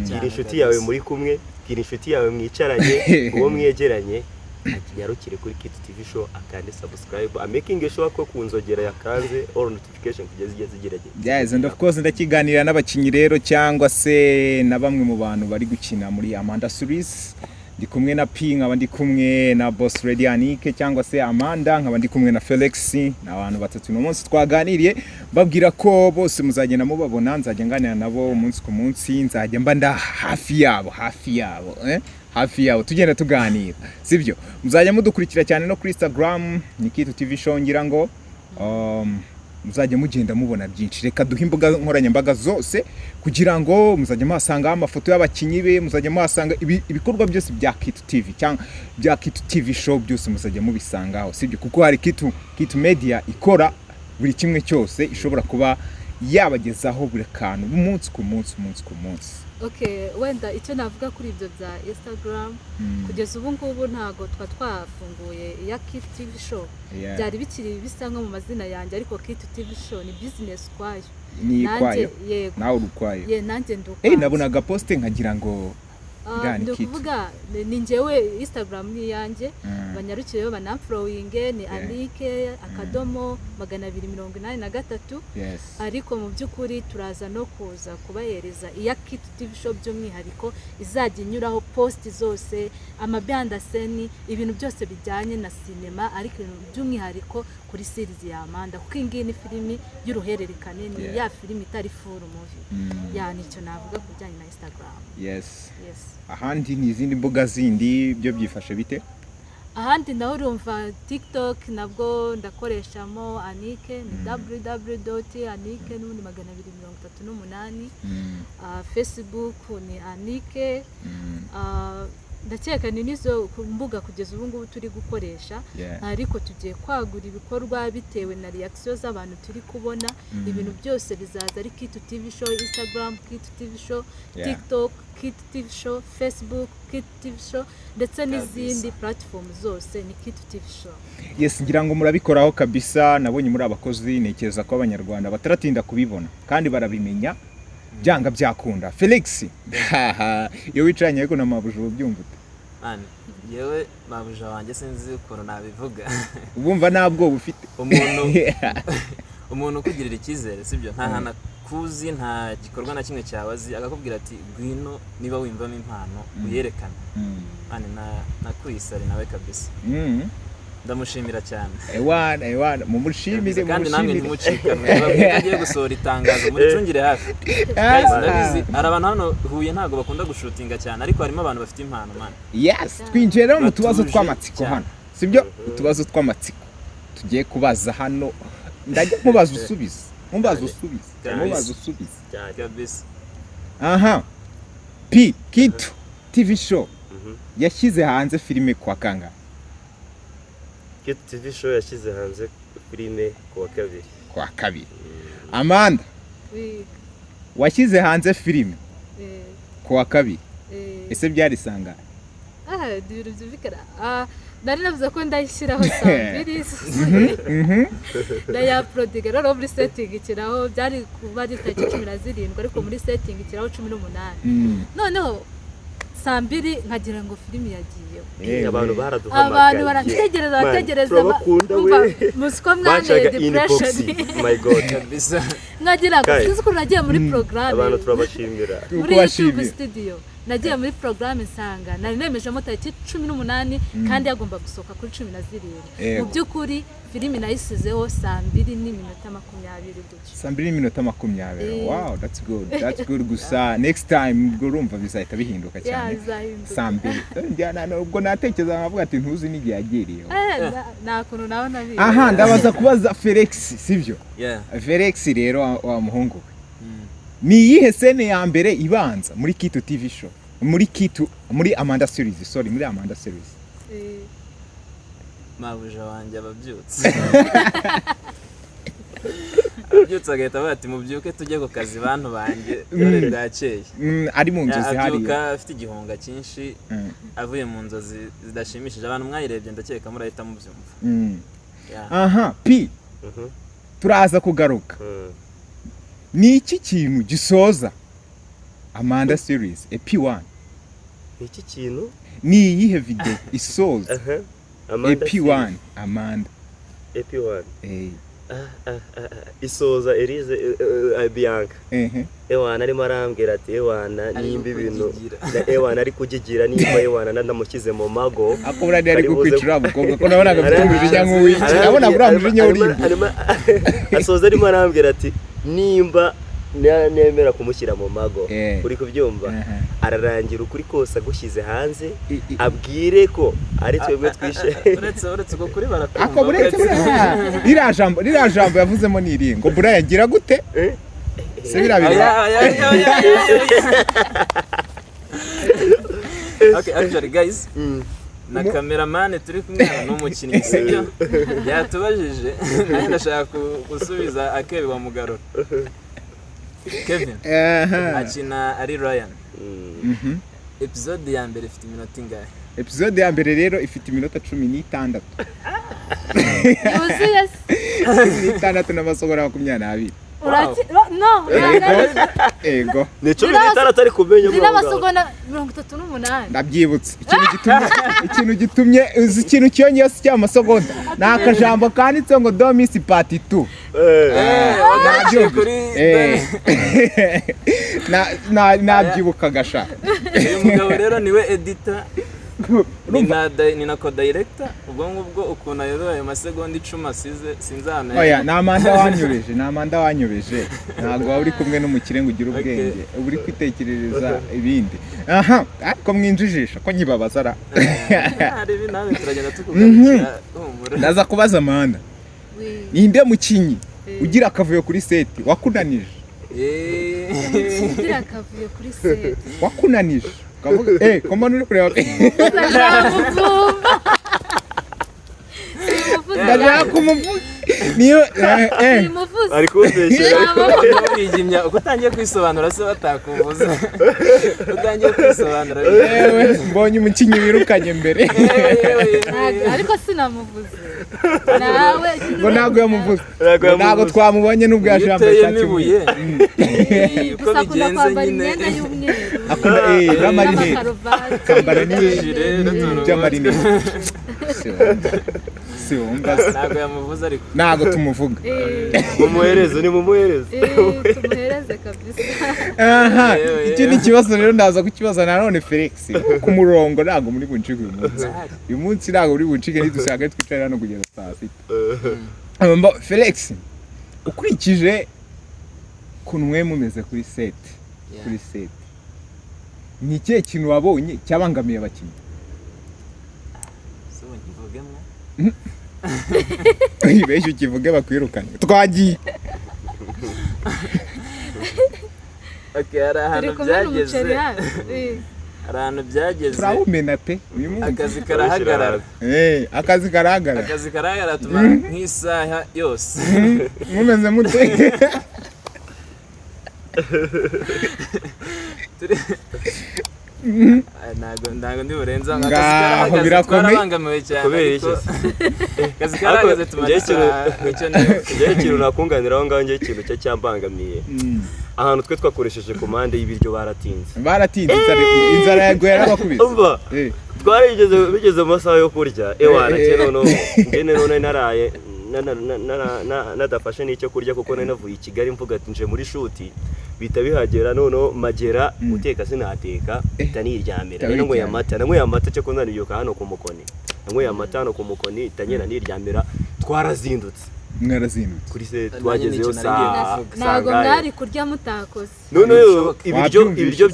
Gira inshuti yawe muri kumwe, gira inshuti yawe mwicaranye, uwo mwegeranye akiyarukire kuri Kit TV show akande subscribe. I'm making sure ko kunzogera yakanze all notification kugeza igihe zigerageze. Yes, and of course ndakiganira n'abakinyi rero cyangwa se na bamwe mu bantu bari gukina muri Amanda series. Ndi kumwe na P, nkaba ndi kumwe na Boss Lady Anike cyangwa se Amanda, nkaba ndi kumwe na Felix, n'abantu batatu no munsi twaganiriye babwira ko bose muzagenda mubabona, nzajya nganira nabo umunsi ku munsi, nzajya mba nda hafi yabo tugenda tuganira, sibyo? Muzajya mudukurikira cyane no kuri Instagram ni Kit TV show, ngira ngo muzajya mugenda mubona byinshi. Reka duhe imbuga nkoranyambaga zose kugira ngo muzajya muhasanga amafoto y'abakinyi be, muzajya muhasanga ibikorwa byose bya Kit TV cyangwa bya Kit TV show byose muzajya mubisangaho, sibyo? Kuko hari Kit Media ikora buri kimwe cyose ishobora kuba yabagezaho buri kantu umunsi ku munsi. Okay, wenda icyo navuga kuri ibyo bya Instagram kugeza ubu ngubu ntago twafunguye ya Kit TV show. Byari bikiri bisa nko mu mazina yanjye ariko Kit TV show ni business kwayo. Ni kwayo. Nawe urukwayo. Nanjye ndukwayo. Nabonaga post nkagira ngo ndakuvuga ni njyewe Instagram ni yanjye banyarukireyo banamfollowinge ni Anike akadomo 283. Ariko mu by'ukuri turaza no kuza kubahereza iya Kit TV show by'umwihariko izajya inyuraho post zose amabanda seni ibintu byose bijyanye na cinema ariko by'umwihariko kuri series ya Amanda kuko ingi ni filimi y'uruhererekane ni ya filimi itari full movie. Nicyo navuga kujyanye na Instagram. Yes. Ahandi ni izindi mbuga zindi byo byifashe bite? Ahandi naho urumva TikTok nabwo ndakoreshamo Anike ni www.anike n'ubundi 238. Facebook ni Anike. Ndakeka ni nizo mbuga kugeza ubu ngubu turi gukoresha ariko tugiye kwagura ibikorwa bitewe na reaction z'abantu turi kubona. Ibintu byose bizaza ari Kit TV show, Instagram Kit TV show, TikTok Kit TV show, Facebook Kit TV show ndetse n'izindi platform zose ni Kit TV show. Yes, ngira ngo murabikoraho kabisa. Nabonye muri abakozi nekeza ko abanyarwanda bataratinda kubibona kandi barabimenya byanga byakunda. Felix iyo wicaranye ariko na mabuja ubyumva yewe mabuja wanjye sinzi ukuntu nabivuga. Ubumva ntabwo bufite umuntu ukugirira icyizere, sibyo? Nta hana kuzi, nta gikorwa na kimwe cyawazi akakubwira ati gwino niba wimvamo impano uyerekana. Na kwisari nawe kabisa. ndamushimira cyane ewana mumushimire kandi namwe ntimucikanwe bagiye gusohora itangazo muri cungire hafi ndabizi hari abantu hano Huye ntago bakunda gushutinga cyane ariko harimo abantu bafite impano man. Yes, twinjiye rero mu tubazo tw'amatsiko hano sibyo utubazo tw'amatsiko tugiye kubaza hano ndajya mubaza usubiza kabisa. Aha P Kitu TV show yashyize hanze filime kwa kangahe? Kitu TV show yashyize hanze filime kwa kabiri. Amanda washyize hanze filime kwa kabiri. Ese byari sangana? Ibintu byumvikana. Nari navuze ko ndayishyiraho saa 2 ndayaprodinga rero muri setting ikiraho byari kuba ari tariki 17 ariko muri setting ikiraho 18 noneho saa 2 nkagira ngo filime yagiyeho. Abantu baraduhamagaye, abantu barategereza musiko mwane depression. My god kabisa. Nkagira ngo sinzi ko nagiye muri programme abantu turabashimira muri YouTube studio nagiye muri programme nsanga nari nemejemo tariki 18 kandi yagomba gusohoka kuri 17. Mu byukuri filime nayisizeho saa 2:20 gutyo. Saa 2:20. Wow, that's good gusa next time urumva bizahita bihinduka cyane. Saa 2 ubwo natekereza nkavuga ati ntuzi n'igihe yagiriye. Nakuntu naho nabizi. Aha ndabaza kubaza Felix sivyo? Yeah. Felix rero wa muhungu ni iyihe scene ya mbere ibanza muri Kitu TV show? Muri Amanda series, muri Amanda series. Mabuja wanjye ababyutse. Ababyutse agahita bati mubyuke tujye ku kazi bantu banjye dore bwakeye. Ari mu nzozi hari. Abyuka afite igihunga cyinshi avuye mu nzozi zidashimishije abantu mwayirebye ndakeka murahita mubyumva. Aha P turaza kugaruka. Ni iki kintu gisoza Amanda series EP1? Iki kintu ni iyihe video isoza EP1 Amanda EP1 isoza Elise Bianca ewana arimo arambwira ati ewana nimba ibintu ewana ari kugigira nimba ewana ndamukize mu mago akobra ari kukwicira abukobwa ko nabonaga bitungurije nk'uwiki nabona buramuje nyorimbi asoza arimo arambwira ati nimba nemera kumushyira mu mago uri kubyumva ararangira ukuri kose agushyize hanze abwire ko ari twebwe twishe uretse ko kuri barakumva ako buretse rira jambo yavuzemo niringo bura yagira gute se birabiri Okay, actually guys na cameraman turi kumwe n'umukinnyi sibyo yatubajije naye ndashaka gusubiza akebe wa mugarura Kevin akina ari Ryan. Episode ya mbere ifite iminota ingahe? Episode ya mbere rero ifite iminota 16. Yuzuye 16 n'amasogora 22. No, ego. Ni 16 ari kumenya mu n'amasogona 38. Ndabyibutse ikintu gitumye uzi ikintu cyongeye se cy'amasogonda nakajambo kanditse ngo Domis part 2. Nabyibuka gasha. Uyu mugabo rero niwe editor ni na co-director ubwo ngubwo ukuntu ayoboye ayo masegonda 10 asize sinzamenya. Oya namanda wanyobeje ntabwo uri kumwe n'umukire ngo ugire ubwenge uri kwitekerereza ibindi. Aha ariko mwinjijisha ko nyibabazara. Hari binabe turagenda tukuganira humura. Ndaza kubaza Amanda. Ninde mukinyi ugira akavuyo kuri set wakunanije? Ugira akavuyo kuri set wakunanije kavuga koma nuri kureba ndaja kumuvuga niyo ari kubeshya yijimya utangiye kwisobanura se batakumvuza utangiye kwisobanura mbonye umukinyi wirukanye mbere ariko sinamuvuze nawe ngo nago yamuvuze nago twamubonye nubwo yajambo cyatsi uko bigenze nyine akunda n'amarine kambara n'ijire by'amarine Felix wumva ntabwo yamuvuze ariko ntago tumuvuga mumuhereze ni mumuhereze tumuhereze kabisa. aha iki ni kibazo rero ndaza kukibaza nanone Felix ku murongo ntago muri buncike uyu munsi ntago muri buncike ntidushaka twicara hano kugeza saa 6. Felix ukurikije kunwe mumeze kuri set ni ikihe kintu wabonye cyabangamiye abakinnyi? so ngivugemo ibeshye ukivuge bakwirukanye twagiye hari ahantu byageze turawumena pe uyu munsi akazi karahagarara akazi karahagarara tumara nk'isaha yose mumeze mute ntago ndi burenza ngaho birakomeye twabangamiwe cyane kubera iki akazi karahagaze tumara ikintu nakunganiraho ngaho ngiye ikintu cyo cyambangamiye ahantu twe twakoresheje komande y'ibiryo baratinze inzara yago yarabakubise umva twarigeze bigeze mu masaha yo kurya ewana cyane none naraye nadafashe n'icyo kurya kuko nari navuye i Kigali mvuga ati nje muri shuti bita bihagera none magera guteka sinateka itaniryamira rero ngo nanyweye amata cyo kunaniyoka hano ku mukoni nanyweye amata hano ku mukoni itanyera niryamira twarazindutse mwarazindutse kuri se twagezeyo saa ntago mwari kurya mutakoze none ibiryo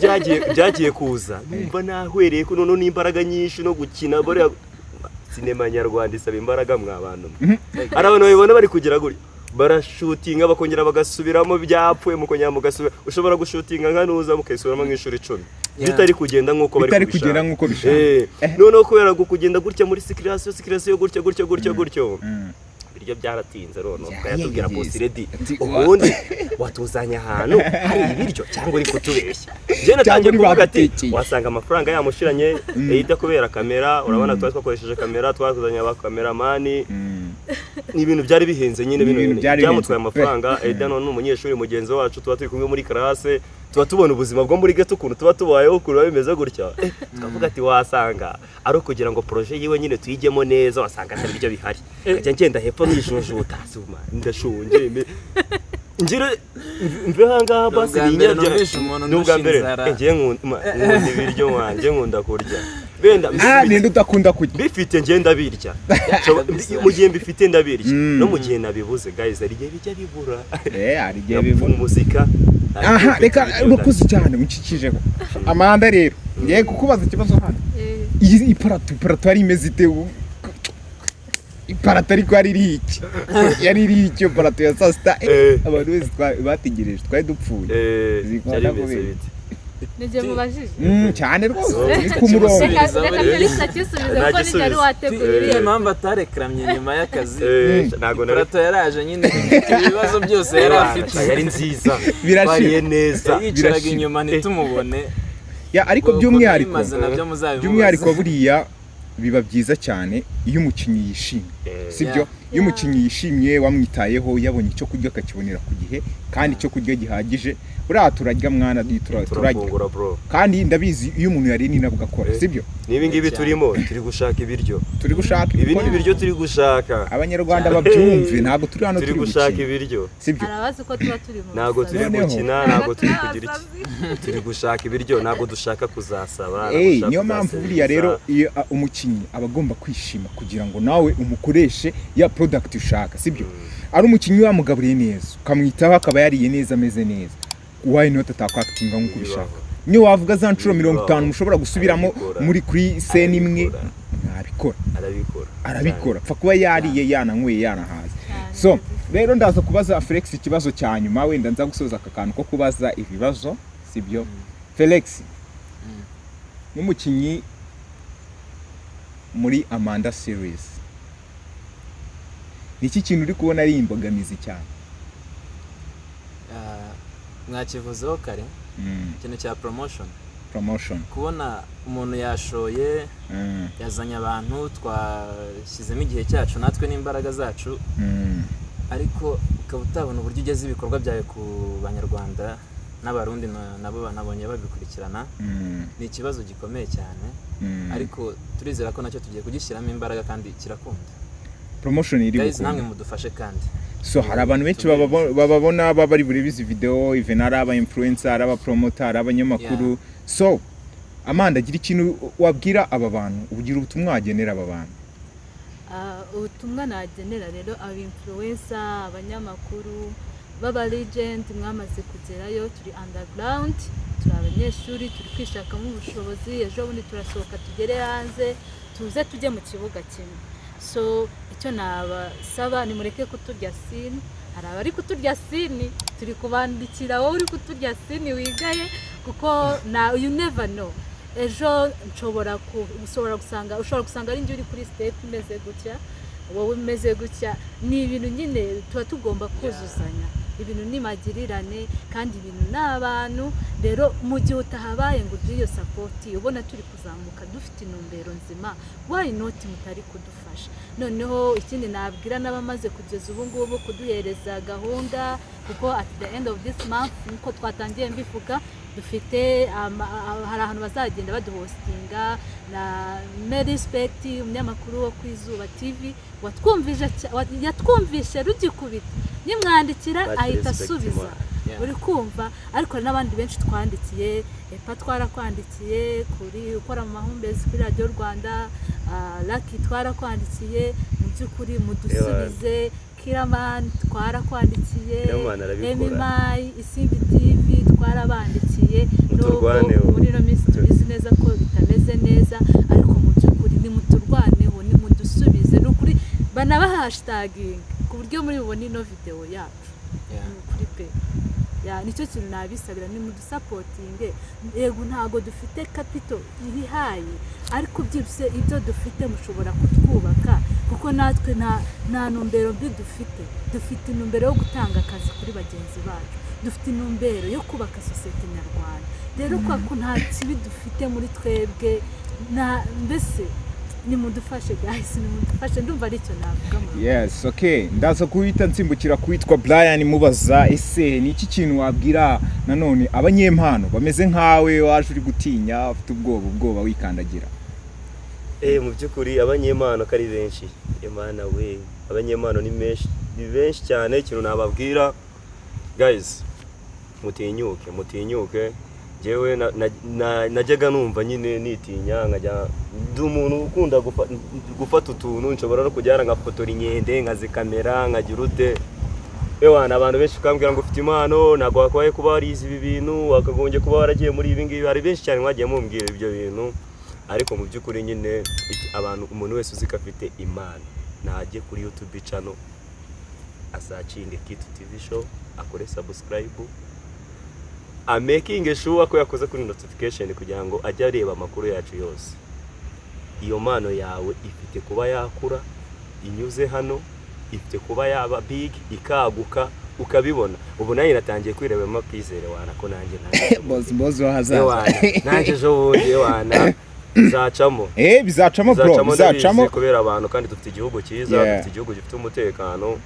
byagiye kuza numva nahwereye ko none n'imbaraga nyinshi no gukina bari sinema nyarwanda isaba imbaraga mwabantu ari abantu babibona bari kugira guri barashutinga bakongera bagasubiramo byapfuye mukongera mugasubira ushobora gushutinga nkanuza mukayisubiramo nk'ishuri 10 bitari kugenda nkuko bari kubishaka noneho kubera kugenda gutya muri sikirasiyo gutyo biryo byaratinze rero ukayatubwira boss ready ubundi watuzanya ahantu hari ibiryo cyangwa uri kutubeshya je natangiye kuvuga ati wasanga amafaranga yamushiranye yita kubera kamera urabona twakoresheje kamera twazanye abakameramani ni ibintu byari bihenze nyine ibintu byamutwaye amafaranga none umunyeshuri mugenzi wacu tuba turi kumwe muri classe tuba tubona ubuzima bwo muri gato ukuntu tuba tubayeho ukuntu bimeze gutya tukavuga ati wasanga ari kugira ngo projet yiwe nyine tuyigemo neza wasanga atari ibyo bihari ajya ngenda hepfo mwishujuta suma ndashonje njire mve hanga basi ninyabya n'ubwa mbere ngiye nkunda ibiryo wanje nkunda kurya benda ninde udakunda kurya bifite ngenda birya mu gihe mbifite ndabirya no mu gihe nabibuze guys ari gihe bijya bibura ari gihe bibura muzika aha reka urukuzi cyane uncikijeho Amanda rero ngiye kukubaza ikibazo hano iyi iparato ari imeze ite iparato ariko yari iki iparato ya sasta abantu bose bategereje twari dupfuye zikora kubera nije mubajije cyane rwose ni ku murongo reka kisubize ko nije ari wateguriye impamvu atarekramye nyuma y'akazi ntago iparato yaraje nyine ibibazo byose yari afite yari nziza birashimye neza yicaraga inyuma ntitumubone ariko by'umwihariko buriya biba byiza cyane iyo umukinnyi yishimye sibyo iyo umukinnyi yishimye wamwitayeho yabonye icyo kurya akakibonera ku gihe kandi icyo kurya gihagije buriya turarya mwana turarya kandi ndabizi iyo umuntu yari nina bugakora sibyo nibi ngibi turimo turi gushaka ibiryo ibi ni ibiryo turi gushaka abanyarwanda babyumve ntago turi hano turi gushaka ibiryo sibyo arabazi ko tuba turi mu ntago turi gukina ntago turi kugira iki turi gushaka ibiryo ntago dushaka kuzasaba niyo mpamvu buriya rero iyo umukinnyi aba agomba kwishima kugira ngo nawe umukoreshe ya product ushaka sibyo ari umukinnyi wamugaburiye neza ukamwitaho akaba yariye neza ameze neza why not atakwakitinga nkuko ubishaka niyo wavuga za ncuro 50 mushobora gusubiramo muri kuri scene imwe arabikora pfa kuba yariye yananyweye yanahaze so rero ndaza kubaza Felix ikibazo cya nyuma wenda nza gusoza aka kantu ko kubaza ibibazo sibyo Felix n'umukinnyi muri Amanda series niki kintu uri kubona ari imbogamizi cyane mwakivuzeho kare ikintu cya promotion kubona umuntu yashoye yazanye abantu twashyizemo igihe cyacu natwe n'imbaraga zacu ariko ukaba utabona uburyo ugeze ibikorwa byawe ku banyarwanda n'abarundi nabo banabonye babikurikirana ni ikibazo gikomeye cyane ariko turizera ko nacyo tugiye kugishyiramo imbaraga kandi kirakunda promotion iri guys namwe mudufashe kandi so hari abantu benshi bababona bari buri bizi video even ari aba influencer ari aba promoter abanyamakuru so Amanda gira ikintu wabwira aba bantu ubugira ubutumwa wagenera aba bantu ubutumwa nagenera rero aba influencer abanyamakuru baba legend mwamaze kugerayo turi underground turi abanyeshuri turi kwishakamo ubushobozi ejo bundi turasohoka tugere hanze tuze tujye mu kibuga kimwe so icyo nabasaba ni mureke kuturya sini hari abari kuturya sini turi kubandikira wowe uri kuturya sini wigaye kuko na you never know ejo ushobora gusanga ari njye uri kuri step umeze gutya wowe umeze gutya ni ibintu nyine tuba tugomba kuzuzanya ibintu ni magirirane kandi ibintu n'abantu rero mu gihe utahabaye ngo ugire iyo support ubona turi kuzamuka dufite intumbero nzima why not mutari kudufasha noneho ikindi nabwira n'abamaze kugeza ubu ngubu kuduhereza gahunda kuko at the end of this month nko twatangiye mbivuga dufite hari ahantu bazagenda baduhostinga na Respect umunyamakuru wo kwizuba TV yatwumvishe rugikubita nimwandikira ahita asubiza uri kumva ariko n'abandi benshi twandikiye epa twarakwandikiye kuri ukora mu mahumbezi kuri Radio Rwanda Lucky twarakwandikiye mu by'ukuri mudusubize Kiraman twarakwandikiye Emimai Isimbi TV twarabandikiye muri no minsi tubizi neza ko bitameze neza ariko mu by'ukuri ni muturwaneho ni mudusubize n'ukuri banaba hashtagging ku buryo muri bubone ino video yacu kuri pe nicyo kintu nabisabira ni mudusupportinge yego ntago dufite capital ibihaye ariko byibse ibyo dufite mushobora kutwubaka kuko natwe nta ntumbero mbi dufite intumbero yo gutanga akazi kuri bagenzi bacu dufite intumbero yo kubaka societe nyarwanda rero ko nta kibi dufite muri twebwe mbese ni mudufashe guys ni mudufashe ndumva ari cyo navuga yes okay ndaza kuhita nsimbukira kwitwa Brian mubaza ese ni iki kintu wabwira nanone abanyempano bameze nkawe waje uri gutinya afite ubwoba wikandagira mu by'ukuri abanyempano kari benshi Imana we abanyempano ni benshi cyane ikintu nababwira guys mutinyuke jewe najyaga numva nyine nitinya nkajya ndi umuntu ukunda gufata utuntu nshobora no kujyana ngafotora inkende nkazikamera nkagira ute ewana abantu benshi kambwira ngo ufite impano ntabwo wakwaye kuba warize ibi bintu wakagombye kuba waragiye muri ibi ngibi hari benshi cyane mwagiye mumbwira ibyo bintu ariko mu by'ukuri nyine umuntu wese uzi ko afite impano najye kuri YouTube channel asacinge Kitu TV show akore subscribe making sure ko yakoze kuri notification kugira ngo ajye areba amakuru yacu yose iyo mpano yawe ifite kuba yakura inyuze hano ifite kuba yaba big ikaguka ukabibona ubu nayo natangiye kwirebamo kwizere wana ko nanjye boss wahazaza nanjye jo bundi wana bizacamo bro bizacamo kubera abantu kandi dufite igihugu cyiza dufite igihugu gifite umutekano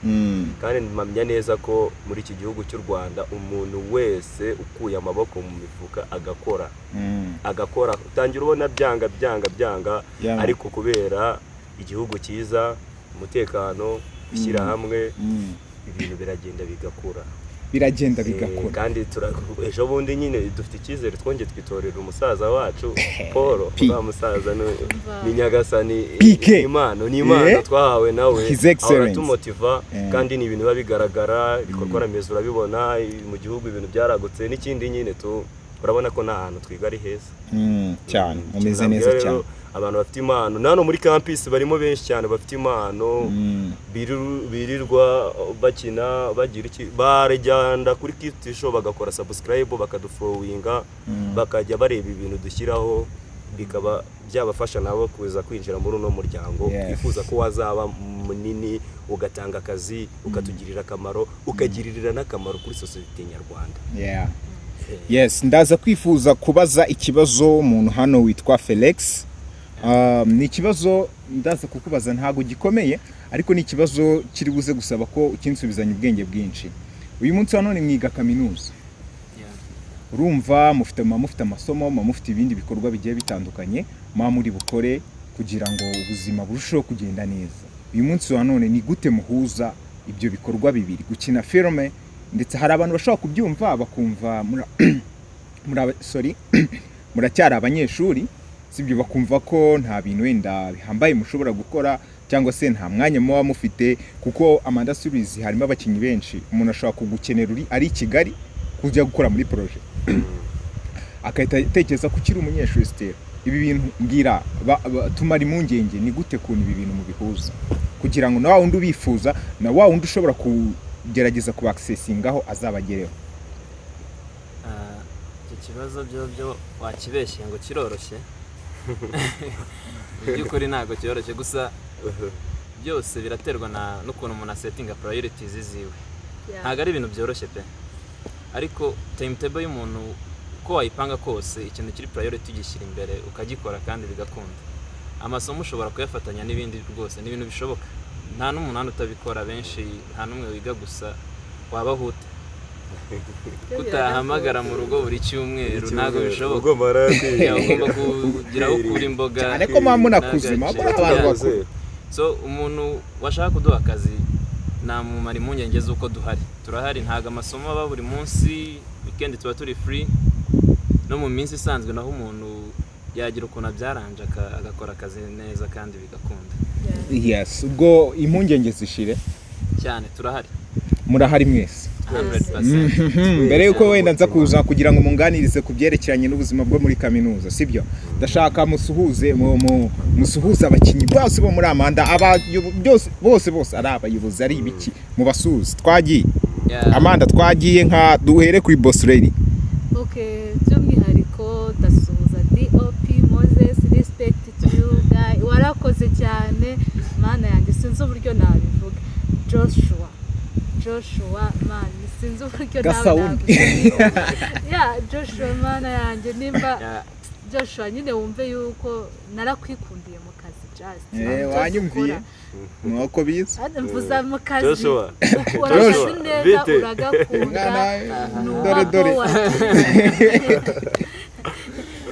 kandi mpamya neza ko muri iki gihugu cy'u Rwanda umuntu wese ukuye amaboko mu mifuka agakora utangira ubona byanga ariko kubera igihugu cyiza umutekano bishyira hamwe ibintu biragenda bigakura kandi ejo bundi nyine dufite icyizere twongeye twitorera umusaza wacu Paul wa musaza ni Nyagasani ni impano twahawe nawe aratumotiva kandi ni ibintu biba bigaragara ibikorwa remezo urabibona mu gihugu ibintu byaragutse n'ikindi nyine urabona ko nta hantu twiga ari heza cyane umeze neza cyane abantu bafite impano nano muri campus barimo benshi cyane bafite impano birirwa bakina bagira iki barajyanda kuri Kitu show bagakora subscribe bakadufollowinga bakajya bareba ibintu dushyiraho bikaba byabafasha nabo kuza kwinjira muri uno muryango ifuza ko wazaba munini ugatanga akazi ukatugirira akamaro ukagirira n'akamaro kuri societe nyarwanda yes ndaza kwifuza kubaza ikibazo umuntu hano witwa Felix ni ikibazo ndaza kukubaza ntago gikomeye ariko ni ikibazo kiri buze gusaba ko ukinsubizanya ubwenge bwinshi uyu munsi hano ni mwiga kaminuza urumva mufite amasomo mufite ibindi bikorwa bigiye bitandukanye muri bukore kugira ngo ubuzima burusheho kugenda neza uyu munsi wa none ni gute muhuza ibyo bikorwa bibiri, gukina filime ndetse hari abantu bashobora kubyumva bakumva muracyari abanyeshuri sibyo, bakumva ko nta bintu wenda bihambaye mushobora gukora cyangwa se nta mwanya muba mufite, kuko Amanda Series harimo abakinnyi benshi. Umuntu ashobora kugukenera ari Kigali kujya gukora muri projet akahita atekereza ko ukiri umunyeshuri Stella. Ibi bintu mbwira tumara impungenge, ni gute kuntu ibi bintu mubihuza kugira ngo na wa wundi ubifuza na wa wundi ushobora kugerageza kuba accessingaho azabagereho? Iki kibazo byo wakibeshye ngo kiroroshye. By'ukuri ntabwo cyoroshye, gusa byose biraterwa n'ukuntu umuntu asettinga priorities ziwe. Ntabwo ari ibintu byoroshye pe, ariko timetable y'umuntu uko wayipanga kose ikintu kiri priority gishyira imbere ukagikora kandi bigakunda. Amasomo ushobora kuyafatanya n'ibindi rwose, n'ibintu bishoboka. Nta n'umuntu hano utabikora, benshi nta n'umwe wiga gusa wabahute. Kutahamagara mu rugo buri cyumweru ntabwo bishoboka. Ugomba kugira aho ukura imboga, ariko munakuze so umuntu washaka kuduha akazi namumara impungenge z'uko turahari. Ntabwo amasomo aba buri munsi, weekend tuba turi free, no mu minsi isanzwe naho umuntu yagira ukuntu abyaranje agakora akazi neza kandi bigakunda. Yes, ubwo impungenge zishire cyane. Turahari, murahari mwese 100%. Mbere yuko wenda nza kuza kugira ngo munganirize ku byerekeranye n'ubuzima bwo muri kaminuza sibyo, ndashaka musuhuze abakinnyi bose bo muri Amanda, bose ari abayobozi, ari ibiki mubasuhuze. Twagiye Amanda, twagiye nka duhere kuri Boss Lady. Okay, by'umwihariko ndasuhuza DOP Moses, respect to you guy, warakoze cyane mana yanjye, sinzi uburyo nabivuga. Joshua man, sinzi uburyo nabivuga. Joshua mana yanjye, nimba Joshua nyine wumve yuko narakwikundiye mu kazi just. Wanyumviye nuko biza mvuza mu kazi Joshua neza uragakunda dore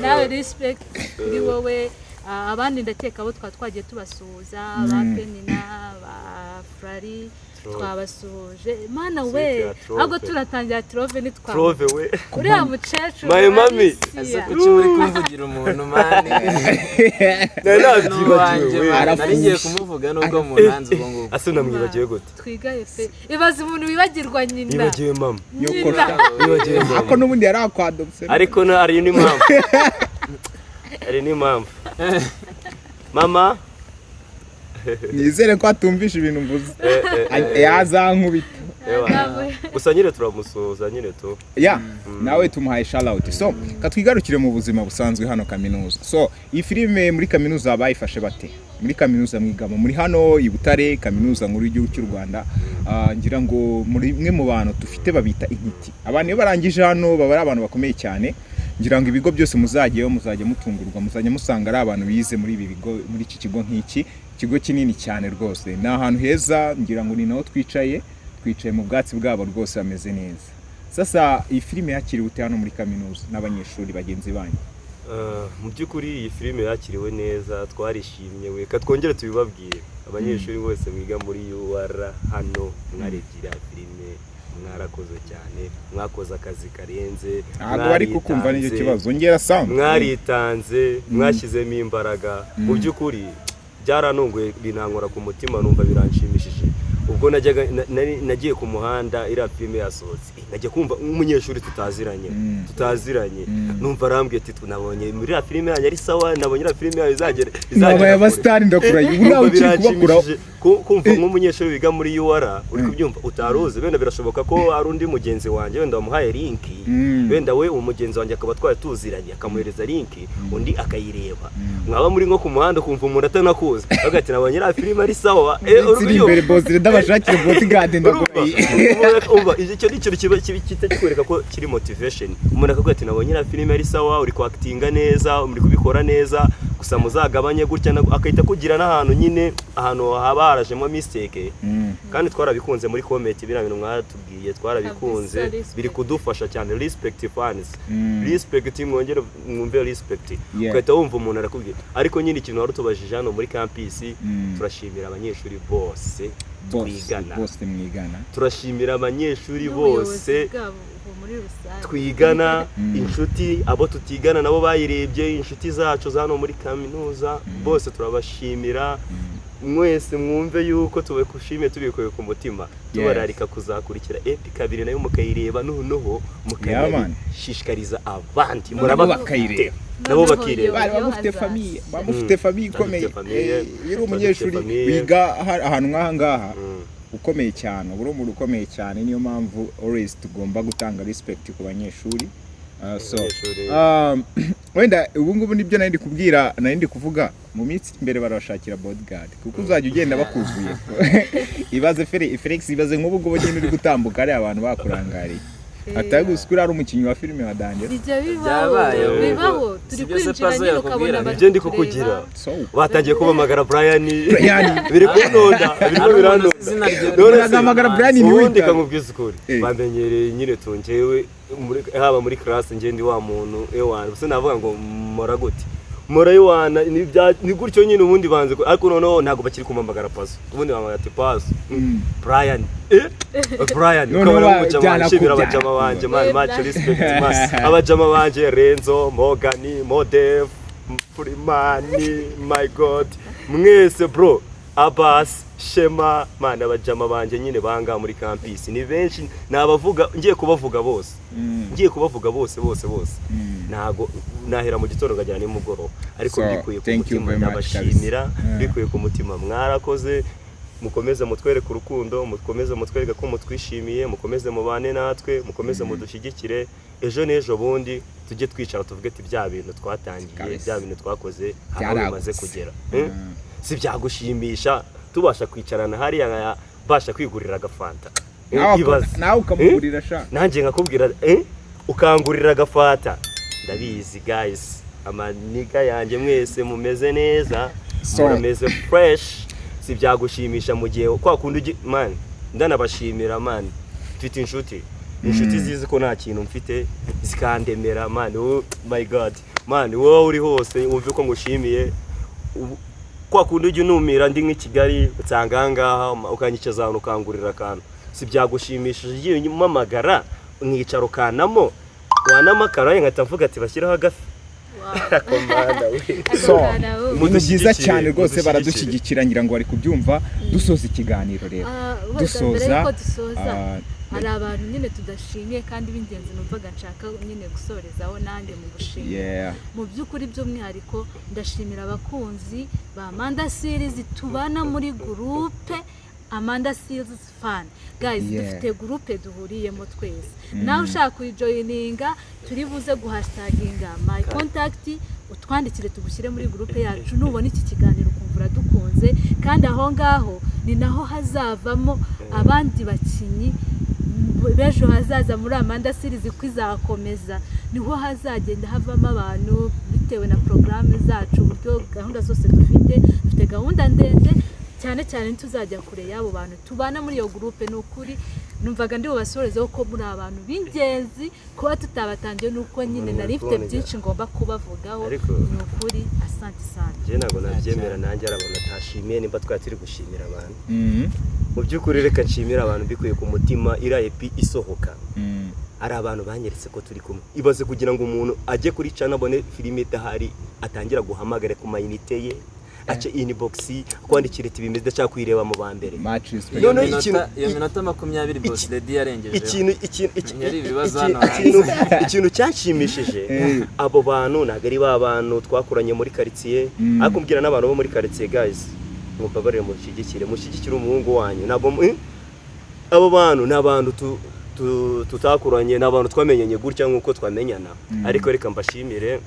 nawe respect kuri wowe. Abandi ndakeka abo twagiye tubasuhuza, ba Penina, ba Frari twabasuhuje. Mana we ahubwo turatangira Trove Trove we uriya mucecuru my mami ase kuki muri kuvugira umuntu mani narigiye kumuvuga nubwo munanze ubwo ngo ase namwibagiwe gute twigaye pe. Ibaze umuntu wibagirwa nyina, nibagiwe mama nibagiwe ako n'ubundi yari akwadopse, ariko ari n'impamvu mama nizere ko atumvisha ibintu mvuze yazankubita. Gusa nyine turamusuhuza nyine tu nawe tumuhaye shout out. So katwigarukire mu buzima busanzwe hano kaminuza. So iyi filime muri kaminuza bayifashe bate? Muri kaminuza mwigamo muri hano i Butare, kaminuza nkuru y'igihugu cy'u Rwanda. Ngira ngo muri mwe mu bantu dufite babita intiti, abantu iyo barangije hano baba ari abantu bakomeye cyane. Ngira ngo ibigo byose muzajya mutungurwa, muzajya musanga ari abantu bize muri ibi bigo, muri iki kigo nk'iki, ikigo kinini cyane rwose. Ni ahantu heza, ngira ngo ni naho twicaye mu bwatsi bwabo rwose bameze neza. Sasa iyi filime yakiriwe ute hano muri kaminuza n'abanyeshuri bagenzi banyu? Mu by'ukuri iyi filime yakiriwe neza, twarishimye. Weka twongere tubibabwire abanyeshuri bose mwiga muri UR hano, mwarebye filime, mwarakoze cyane, mwakoze akazi karenze, ntabwo bari kukumva n'icyo kibazo, ongera sound. Mwaritanze, mwashyizemo imbaraga. Mu by'ukuri byaranunguye, binankora ku mutima, numva biranshimishije. Ubwo nagiye ku muhanda iriya filime yasohotse, najya kumva umunyeshuri tutaziranye numva arambwiye ati nabonye muri iriya filime yanyu ari sawa, nabonye iriya filime yayo izagera abasitari ndakuraye. Ubu nawe ukiri kubakuraho kumva nk'umunyeshuri wiga muri UR uri kubyumva utaruzi. Wenda birashoboka ko ari undi mugenzi wanjye wenda wamuhaye linki, wenda we umugenzi wanjye akaba twari tuziranye akamuhereza linki undi akayireba. Mwaba muri nko ku muhanda kumva umuntu atanakuzi agati nabonye iriya filime ari sawa, imbere bozire ndabashakire bodyguard ndakuraye. Icyo ni ikintu kitakwereka ko kiri motivation. Umuntu akavuga ati nabonye iriya filime ari sawa, uri kwactinga neza, muri kubikora neza, gusa muzagabanye gutya akahita kugira n'ahantu nyine ahantu haba harajemo mistake kandi twarabikunze muri comment biriya bintu mwatubwiye twarabikunze biri kudufasha cyane. Respect fans, respect mwongere mwumve respect, ukahita wumva umuntu arakubwira. Ariko nyine ikintu wari tubajije hano muri campus, turashimira abanyeshuri bose mwigana, turashimira abanyeshuri bose twigana, inshuti abo tutigana nabo bayirebye, inshuti zacu zano muri kaminuza bose turabashimira. Mwese mwumve yuko tubekushimiye tubikuye ku mutima, tubararika kuzakurikira Epic 2 nayo mukayireba noneho mukayishishikariza abandi muraba bakayireba nabo bakireba. bamufite famille ikomeye, yiri umunyeshuri wiga ahantu ngaha ukomeye cyane, uri umuntu ukomeye cyane. Niyo mpamvu always tugomba gutanga respect ku banyeshuri. Wenda ubu ngubu nibyo nari kubwira, nari kuvuga mu minsi imbere barashakira bodyguard kuko uzajya ugenda bakuzuye. Ibaze Felix, ibaze nk'ubu ngubu nyine uri gutambuka ari abantu bakurangariye, atari guskura ari umukinnyi wa filime wa Danje. bibaho turi kwinjira nyine ukabona ibyo ndi kukugira batangiye kubamagara Brian biri kunonda birimo biranonda none zamagara Brian n'ubundi kamubwiza ukuri bamenyereye nyine tungewe haba muri class ngende wa muntu ewana buse navuga ngo mora gute mora ewana ni gutyo nyine ubundi banze ariko noneho ntago bakiri kumamagara Paso ubundi bamagara Paso Brian ukabona umujama nshimira abajama banje man much respect man abajama banje Renzo Morgan Modev Furimani my god mwese bro Abbas Shema man abajama banje nyine banga muri campus ni benshi nabavuga ngiye kubavuga bose nago nahera mu gitondo ngajyana ni mugoro ariko mbikuye ku mutima ndabashimira mbikuye ku mutima mwarakoze mukomeze mutwereke urukundo mukomeze mutwereke ko mutwishimiye mukomeze mubane natwe mukomeze mudushyigikire ejo n'ejo bundi tujye twicara tuvuge ati bya bintu twatangiye bya bintu twakoze aho bimaze kugera si byagushimisha tubasha kwicarana hariya basha kwigurira agafanta nawe ukamugurira sha nanjye nkakubwira ukangurira agafanta ndabizi guys amaniga yanjye mwese mumeze neza mumeze fresh si byagushimisha mu gihe kwa kundi man ndanabashimira man mfite inshuti zizi ko nta kintu mfite zikandemera man oh my god man wowe uri hose wumve ko ngushimiye kwa kundi ujye numira ndi nk'Kigali utsanga ngaha ukanyicaza ahantu ukangurira akantu si byagushimishije igihe nyumamagara mwicaro kanamo wanamakara nkata mvuga ati bashyiraho agafi umuntu byiza cyane rwose baradushyigikira ngira ngo bari kubyumva dusoza ikiganiro rero dusoza hari abantu nyine tudashimiye kandi b'ingenzi numvaga nshaka nyine gusorezaho nanjye mu gushimira mu by'ukuri by'umwihariko ndashimira abakunzi ba Amanda Series tubana muri groupe Amanda Series fan guys dufite groupe duhuriyemo twese nawe ushaka kujoininga turi buze guhashtaginga my contact utwandikire tugushyire muri groupe yacu nubona iki kiganiro ukumvura dukunze kandi aho ngaho ni naho hazavamo abandi bakinyi bejo hazaza muri Amanda Series kwizakomeza niho hazagenda havamo abantu bitewe na programme zacu buryo gahunda zose dufite gahunda ndende cyane ntuzajya kure yabo bantu tubana muri iyo groupe n'ukuri numvaga ndi bubasorezeho ko muri abantu b'ingenzi kuba tutabatangiye nuko nyine nari mfite byinshi ngomba kubavugaho n'ukuri asante sana je nago nabyemera nanjye arabona tashimiye nimba twatiri gushimira abantu mu by'ukuri reka nshimira abantu bikuye ku mutima ira epi isohoka ari abantu banyeretse ko turi kumwe ibaze kugira ngo umuntu ajye kuri channel abone filime idahari atangira guhamagara ku mayinite ye ace inbox kwandikira iti bimeze ndashaka kwireba mu bambere iyo minota 20 boss lady yarengeje ikintu cyashimishije abo bantu nagari babantu twakuranye muri quartier akumbwira n'abantu bo muri quartier guys mubabarire mushyigikire umuhungu wanyu nabo abo bantu n'abantu tutakuranye n'abantu twamenyanye gutya nkuko twamenyana ariko reka mbashimira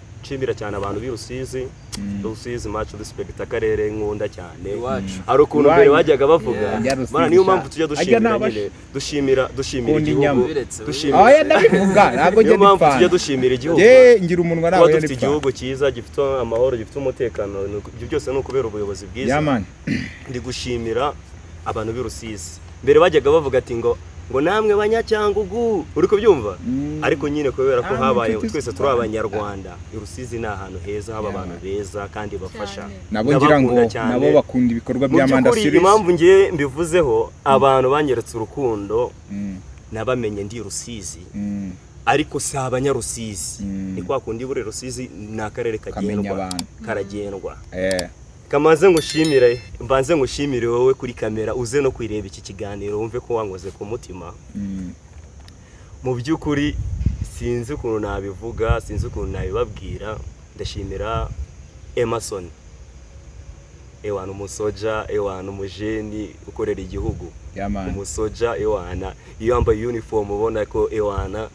cyane abantu b'i Rusizi Rusizi much respect akarere nkunda cyane Iwacu. hari ukuntu mbere bajyaga bavuga Yeah. bana niyo mpamvu tujya dushimira igihugu oya ndabivuga ntabwo niyo njye mpamvu tujya ndipfana dushimira igihugu ngira umunwa kuba nawe dufite igihugu cyiza gifite amahoro gifite umutekano ibyo byose ni ukubera ubuyobozi bwiza ndi gushimira abantu b'i Rusizi mbere bajyaga bavuga ati ngo namwe banyacyangugu uri kubyumva ariko nyine kubera ko habaye twese turi abanyarwanda i Rusizi ni ahantu heza haba abantu beza kandi bafasha nabo ngira ngo nabo bakunda ibikorwa bya Amanda Series impamvu ngiye mbivuzeho abantu banyeretse urukundo nabamenye ndi Rusizi ariko si abanyarusizi ni kwa kundi buri Rusizi ni akarere karagendwa kamaze ngushimire mbanze ngushimire wowe kuri kamera uze no kwireba iki kiganiro wumve ko wangoze ku mutima mu by'ukuri sinzi ukuntu nabivuga sinzi ukuntu nabibabwira ndashimira Emerson ewana umusoja ewana umujeni ukorera igihugu umusoja ewana iyo yambaye uniform ubona ko ewana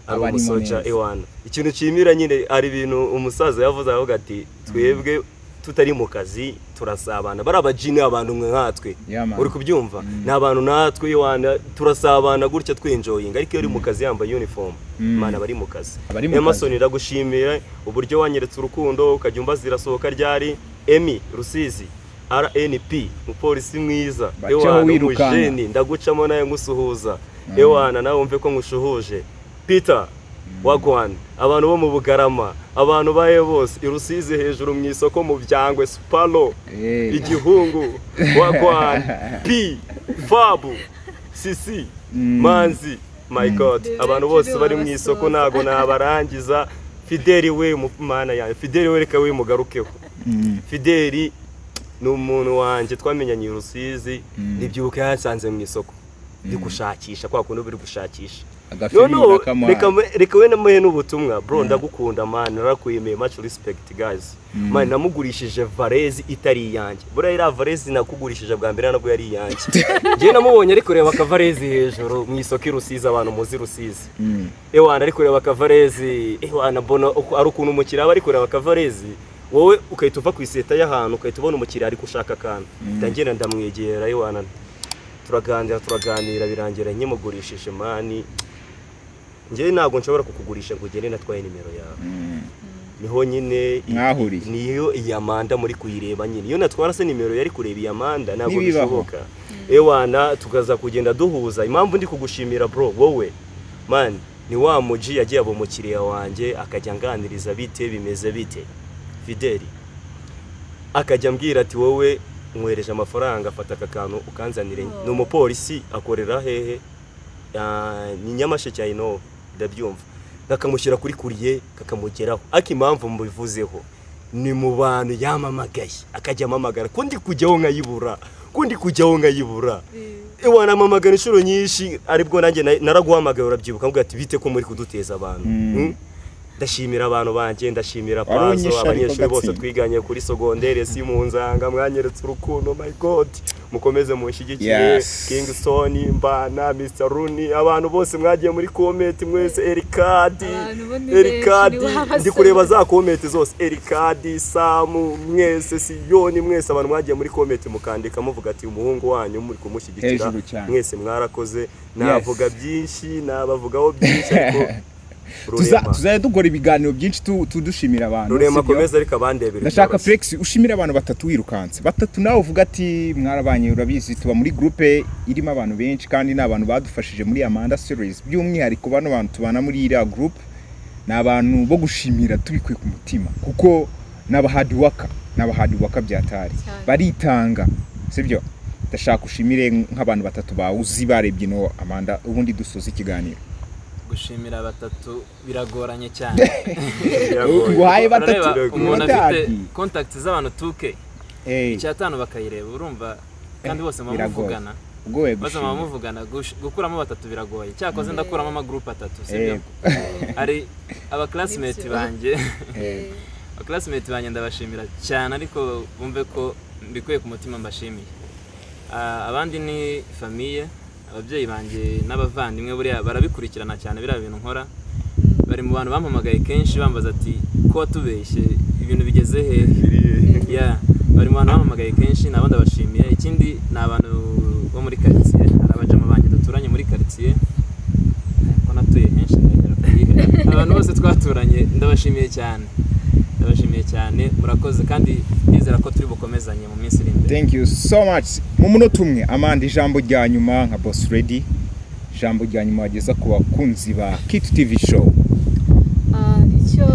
ari umusoja ewana ikintu cimira nyine ari ibintu umusaza yavuze avuga ati twebwe tutari mu kazi turasabana bari abajini abantu nkatwe uri kubyumva n'abantu natwe ewana turasabana gutya twenjoyinga ariko iyo uri mu kazi yambaye uniform mana bari mu kazi Emerson iragushimira uburyo wanyeretse urukundo ukajya umbaza irasohoka ryari Emi Rusizi RNP umupolisi mwiza ewana umujeni ndagucamo naye ngusuhuza ewana nawe umve ko ngushuhuje Peter Wagwan abantu bo mu Bugarama abantu baye bose i Rusizi hejuru mu isoko mu byangwe Spalo igihungu Wagwan P Fabu Sisi Manzi my god abantu bose bari mu isoko nago nabarangiza Fideli we mana ya Fideli we reka we mugarukeho Fideli ni umuntu wanje twamenyanye i Rusizi nibyuka yasanze mu isoko ndi gushakisha kwa kuno biri gushakisha reka we namuhe n'ubutumwa bro ndagukunda man narakwiyemeye much respect guys man namugurishije varezi itari iyanjye bura ira varezi nakugurishije bwa mbere nabwo yari iyanjye je namubonye ariko reba akavarezi hejuru mu isoko i Rusizi abantu muzi Rusizi ewana ariko reba akavarezi ewana bona ari ukuntu umukiriya ariko reba akavarezi wowe ukahita uva ku iseta y'ahantu ukahita ubona umukiriya ari gushaka akantu ndangena ndamwegera ewana turaganira birangira nyimugurishije mani ngiye ntabwo nshobora kukugurisha ngo ugende natwaye nimero yawe niho nyine niyo iyi Amanda muri kuyireba nyine iyo natwara se nimero yari kureba iyi Amanda ntabwo bishoboka ewana tukaza kugenda duhuza impamvu ndi kugushimira bro wowe man ni wa muji yagiye abo mukiriya wanjye akajya nganiriza bite bimeze bite Fideli akajya mbwira ati wowe mwereje amafaranga afata akakantu ukanzanire ni umupolisi akorera hehe ni Nyamasheke cyane ndabyumva nakamushyira kuri kuriye kakamugeraho ariko impamvu mubivuzeho ni mu bantu yamamagaye akajya amamagara kundi kujyaho nkayibura ewana amamagara inshuro nyinshi aribwo nanjye naraguhamagaye urabyibuka ngo ati bite ko muri kuduteza abantu ndashimira abantu banje ndashimira pazo abanyeshuri bose twiganye kuri secondaire si munzanga mwanyeretse urukundo my god mukomeze munshigikiye Kingston Mbana Mr Runi abantu bose mwagiye muri comment mwese Erikadi ndi kureba za comment zose Erikadi Samu mwese Siyoni mwese abantu mwagiye muri comment mukandika muvuga ati umuhungu wanyu muri kumushyigikira mwese mwarakoze navuga byinshi nabavugaho byinshi ariko tuzajya dukora ibiganiro byinshi tudushimira abantu Rurema komeza ariko abandebere ndashaka Felix ushimira abantu batatu wirukanse batatu nawe uvuga ati mwarabanye urabizi tuba muri groupe irimo abantu benshi kandi n'abantu badufashije muri Amanda Series by'umwihariko bano bantu tubana muri iriya group n'abantu bo gushimira tubikwe ku mutima kuko n'aba hard worker byatari baritanga sibyo ndashaka ushimire nk'abantu batatu bawuzi barebye no Amanda ubundi dusoza ikiganiro gushimira batatu biragoranye cyane guhaye batatu umuntu afite contact z'abantu 2K icyatanu bakayireba urumva kandi bose bamuvugana bose bamuvugana gukuramo batatu biragoye cyakoze ndakuramo ama group atatu sibyo ari aba classmate banjye ndabashimira cyane ariko bumve ko mbikuye ku mutima mbashimiye abandi ni famille ababyeyi banje n'abavandimwe buriya barabikurikirana cyane biriya bintu nkora bari mu bantu bampamagaye kenshi bambaza ati ko watubeshye ibintu bigeze hehe bari mu bantu bampamagaye kenshi nabo ndabashimiye. Ikindi ni abantu bo muri quartier, hari abajama banjye duturanye muri quartier ko natuye henshi ndagera kuyihera. Abantu bose twaturanye ndabashimiye cyane murakoze kandi nizera ko turi bukomezanye mu minsi iri imbere. Thank you so much. Mu munota umwe Amanda, ijambo rya nyuma nka Boss Ready, ijambo rya nyuma wageza ku bakunzi ba Kitu TV show. Icyo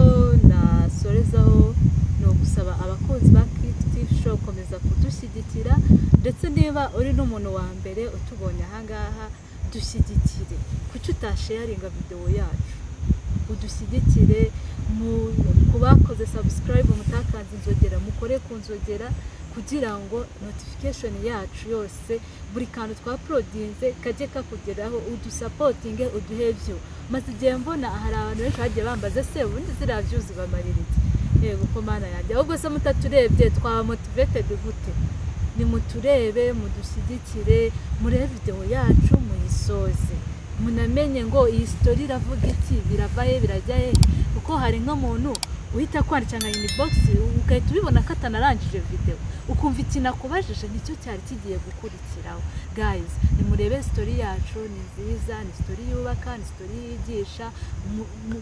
nasorezaho ni ugusaba abakunzi ba Kitu TV show komeza kudushyigikira, ndetse niba uri n'umuntu wa mbere utubonye ahangaha dushyigikire. Kuki utasharinga video yacu udushyigikire, ku bakoze subscribe mutakanze inzogera mukore ku nzogera kugira ngo notification yacu yose buri kantu twaprodinze kajye kakugeraho, udusupportinge uduhevyo. Maze igihe mbona hari abantu benshi bagiye bambaza se ubundi ziriya views bamarira iki? Yego ko mana yanjye, ahubwo se mutaturebye twa motivated gute? Ni muturebe mudushyigikire, murebe video yacu muyisoze, munamenye ngo iyi story iravuga iki, biravaye birajyaye. Kuko hari nk'umuntu uhita kwandika nka inbox ugahita ubibona ko atanarangije video, ukumva ikintu akubajije nicyo cyari kigiye gukurikiraho. Guys, nimurebe story yacu ni nziza, ni story yubaka, ni story yigisha.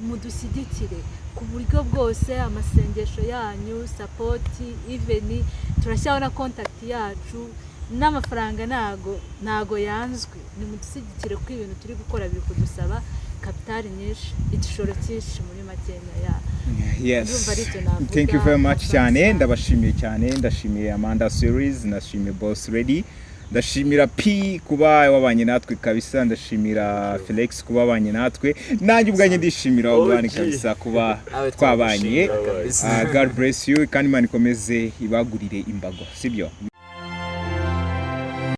Mudushyigikire ku buryo bwose, amasengesho yanyu, support, even turashyiraho na contact yacu, n'amafaranga ntago yanzwe. Nimudushyigikire ko ibintu turi gukora biri kudusaba kapitali nyinshi, igishoro cyinshi muri Makenya ya. Yes, thank you very much cyane, ndabashimiye cyane, ndashimiye Amanda Series, ndashimiye Boss Ready, ndashimira P kuba wabanye natwe kabisa, ndashimira Felix kuba wabanye natwe, nanjye ubwanjye ndishimira ubwani kabisa kuba twabanye. God bless you kandi Imana ikomeze ibagurire imbago, sibyo?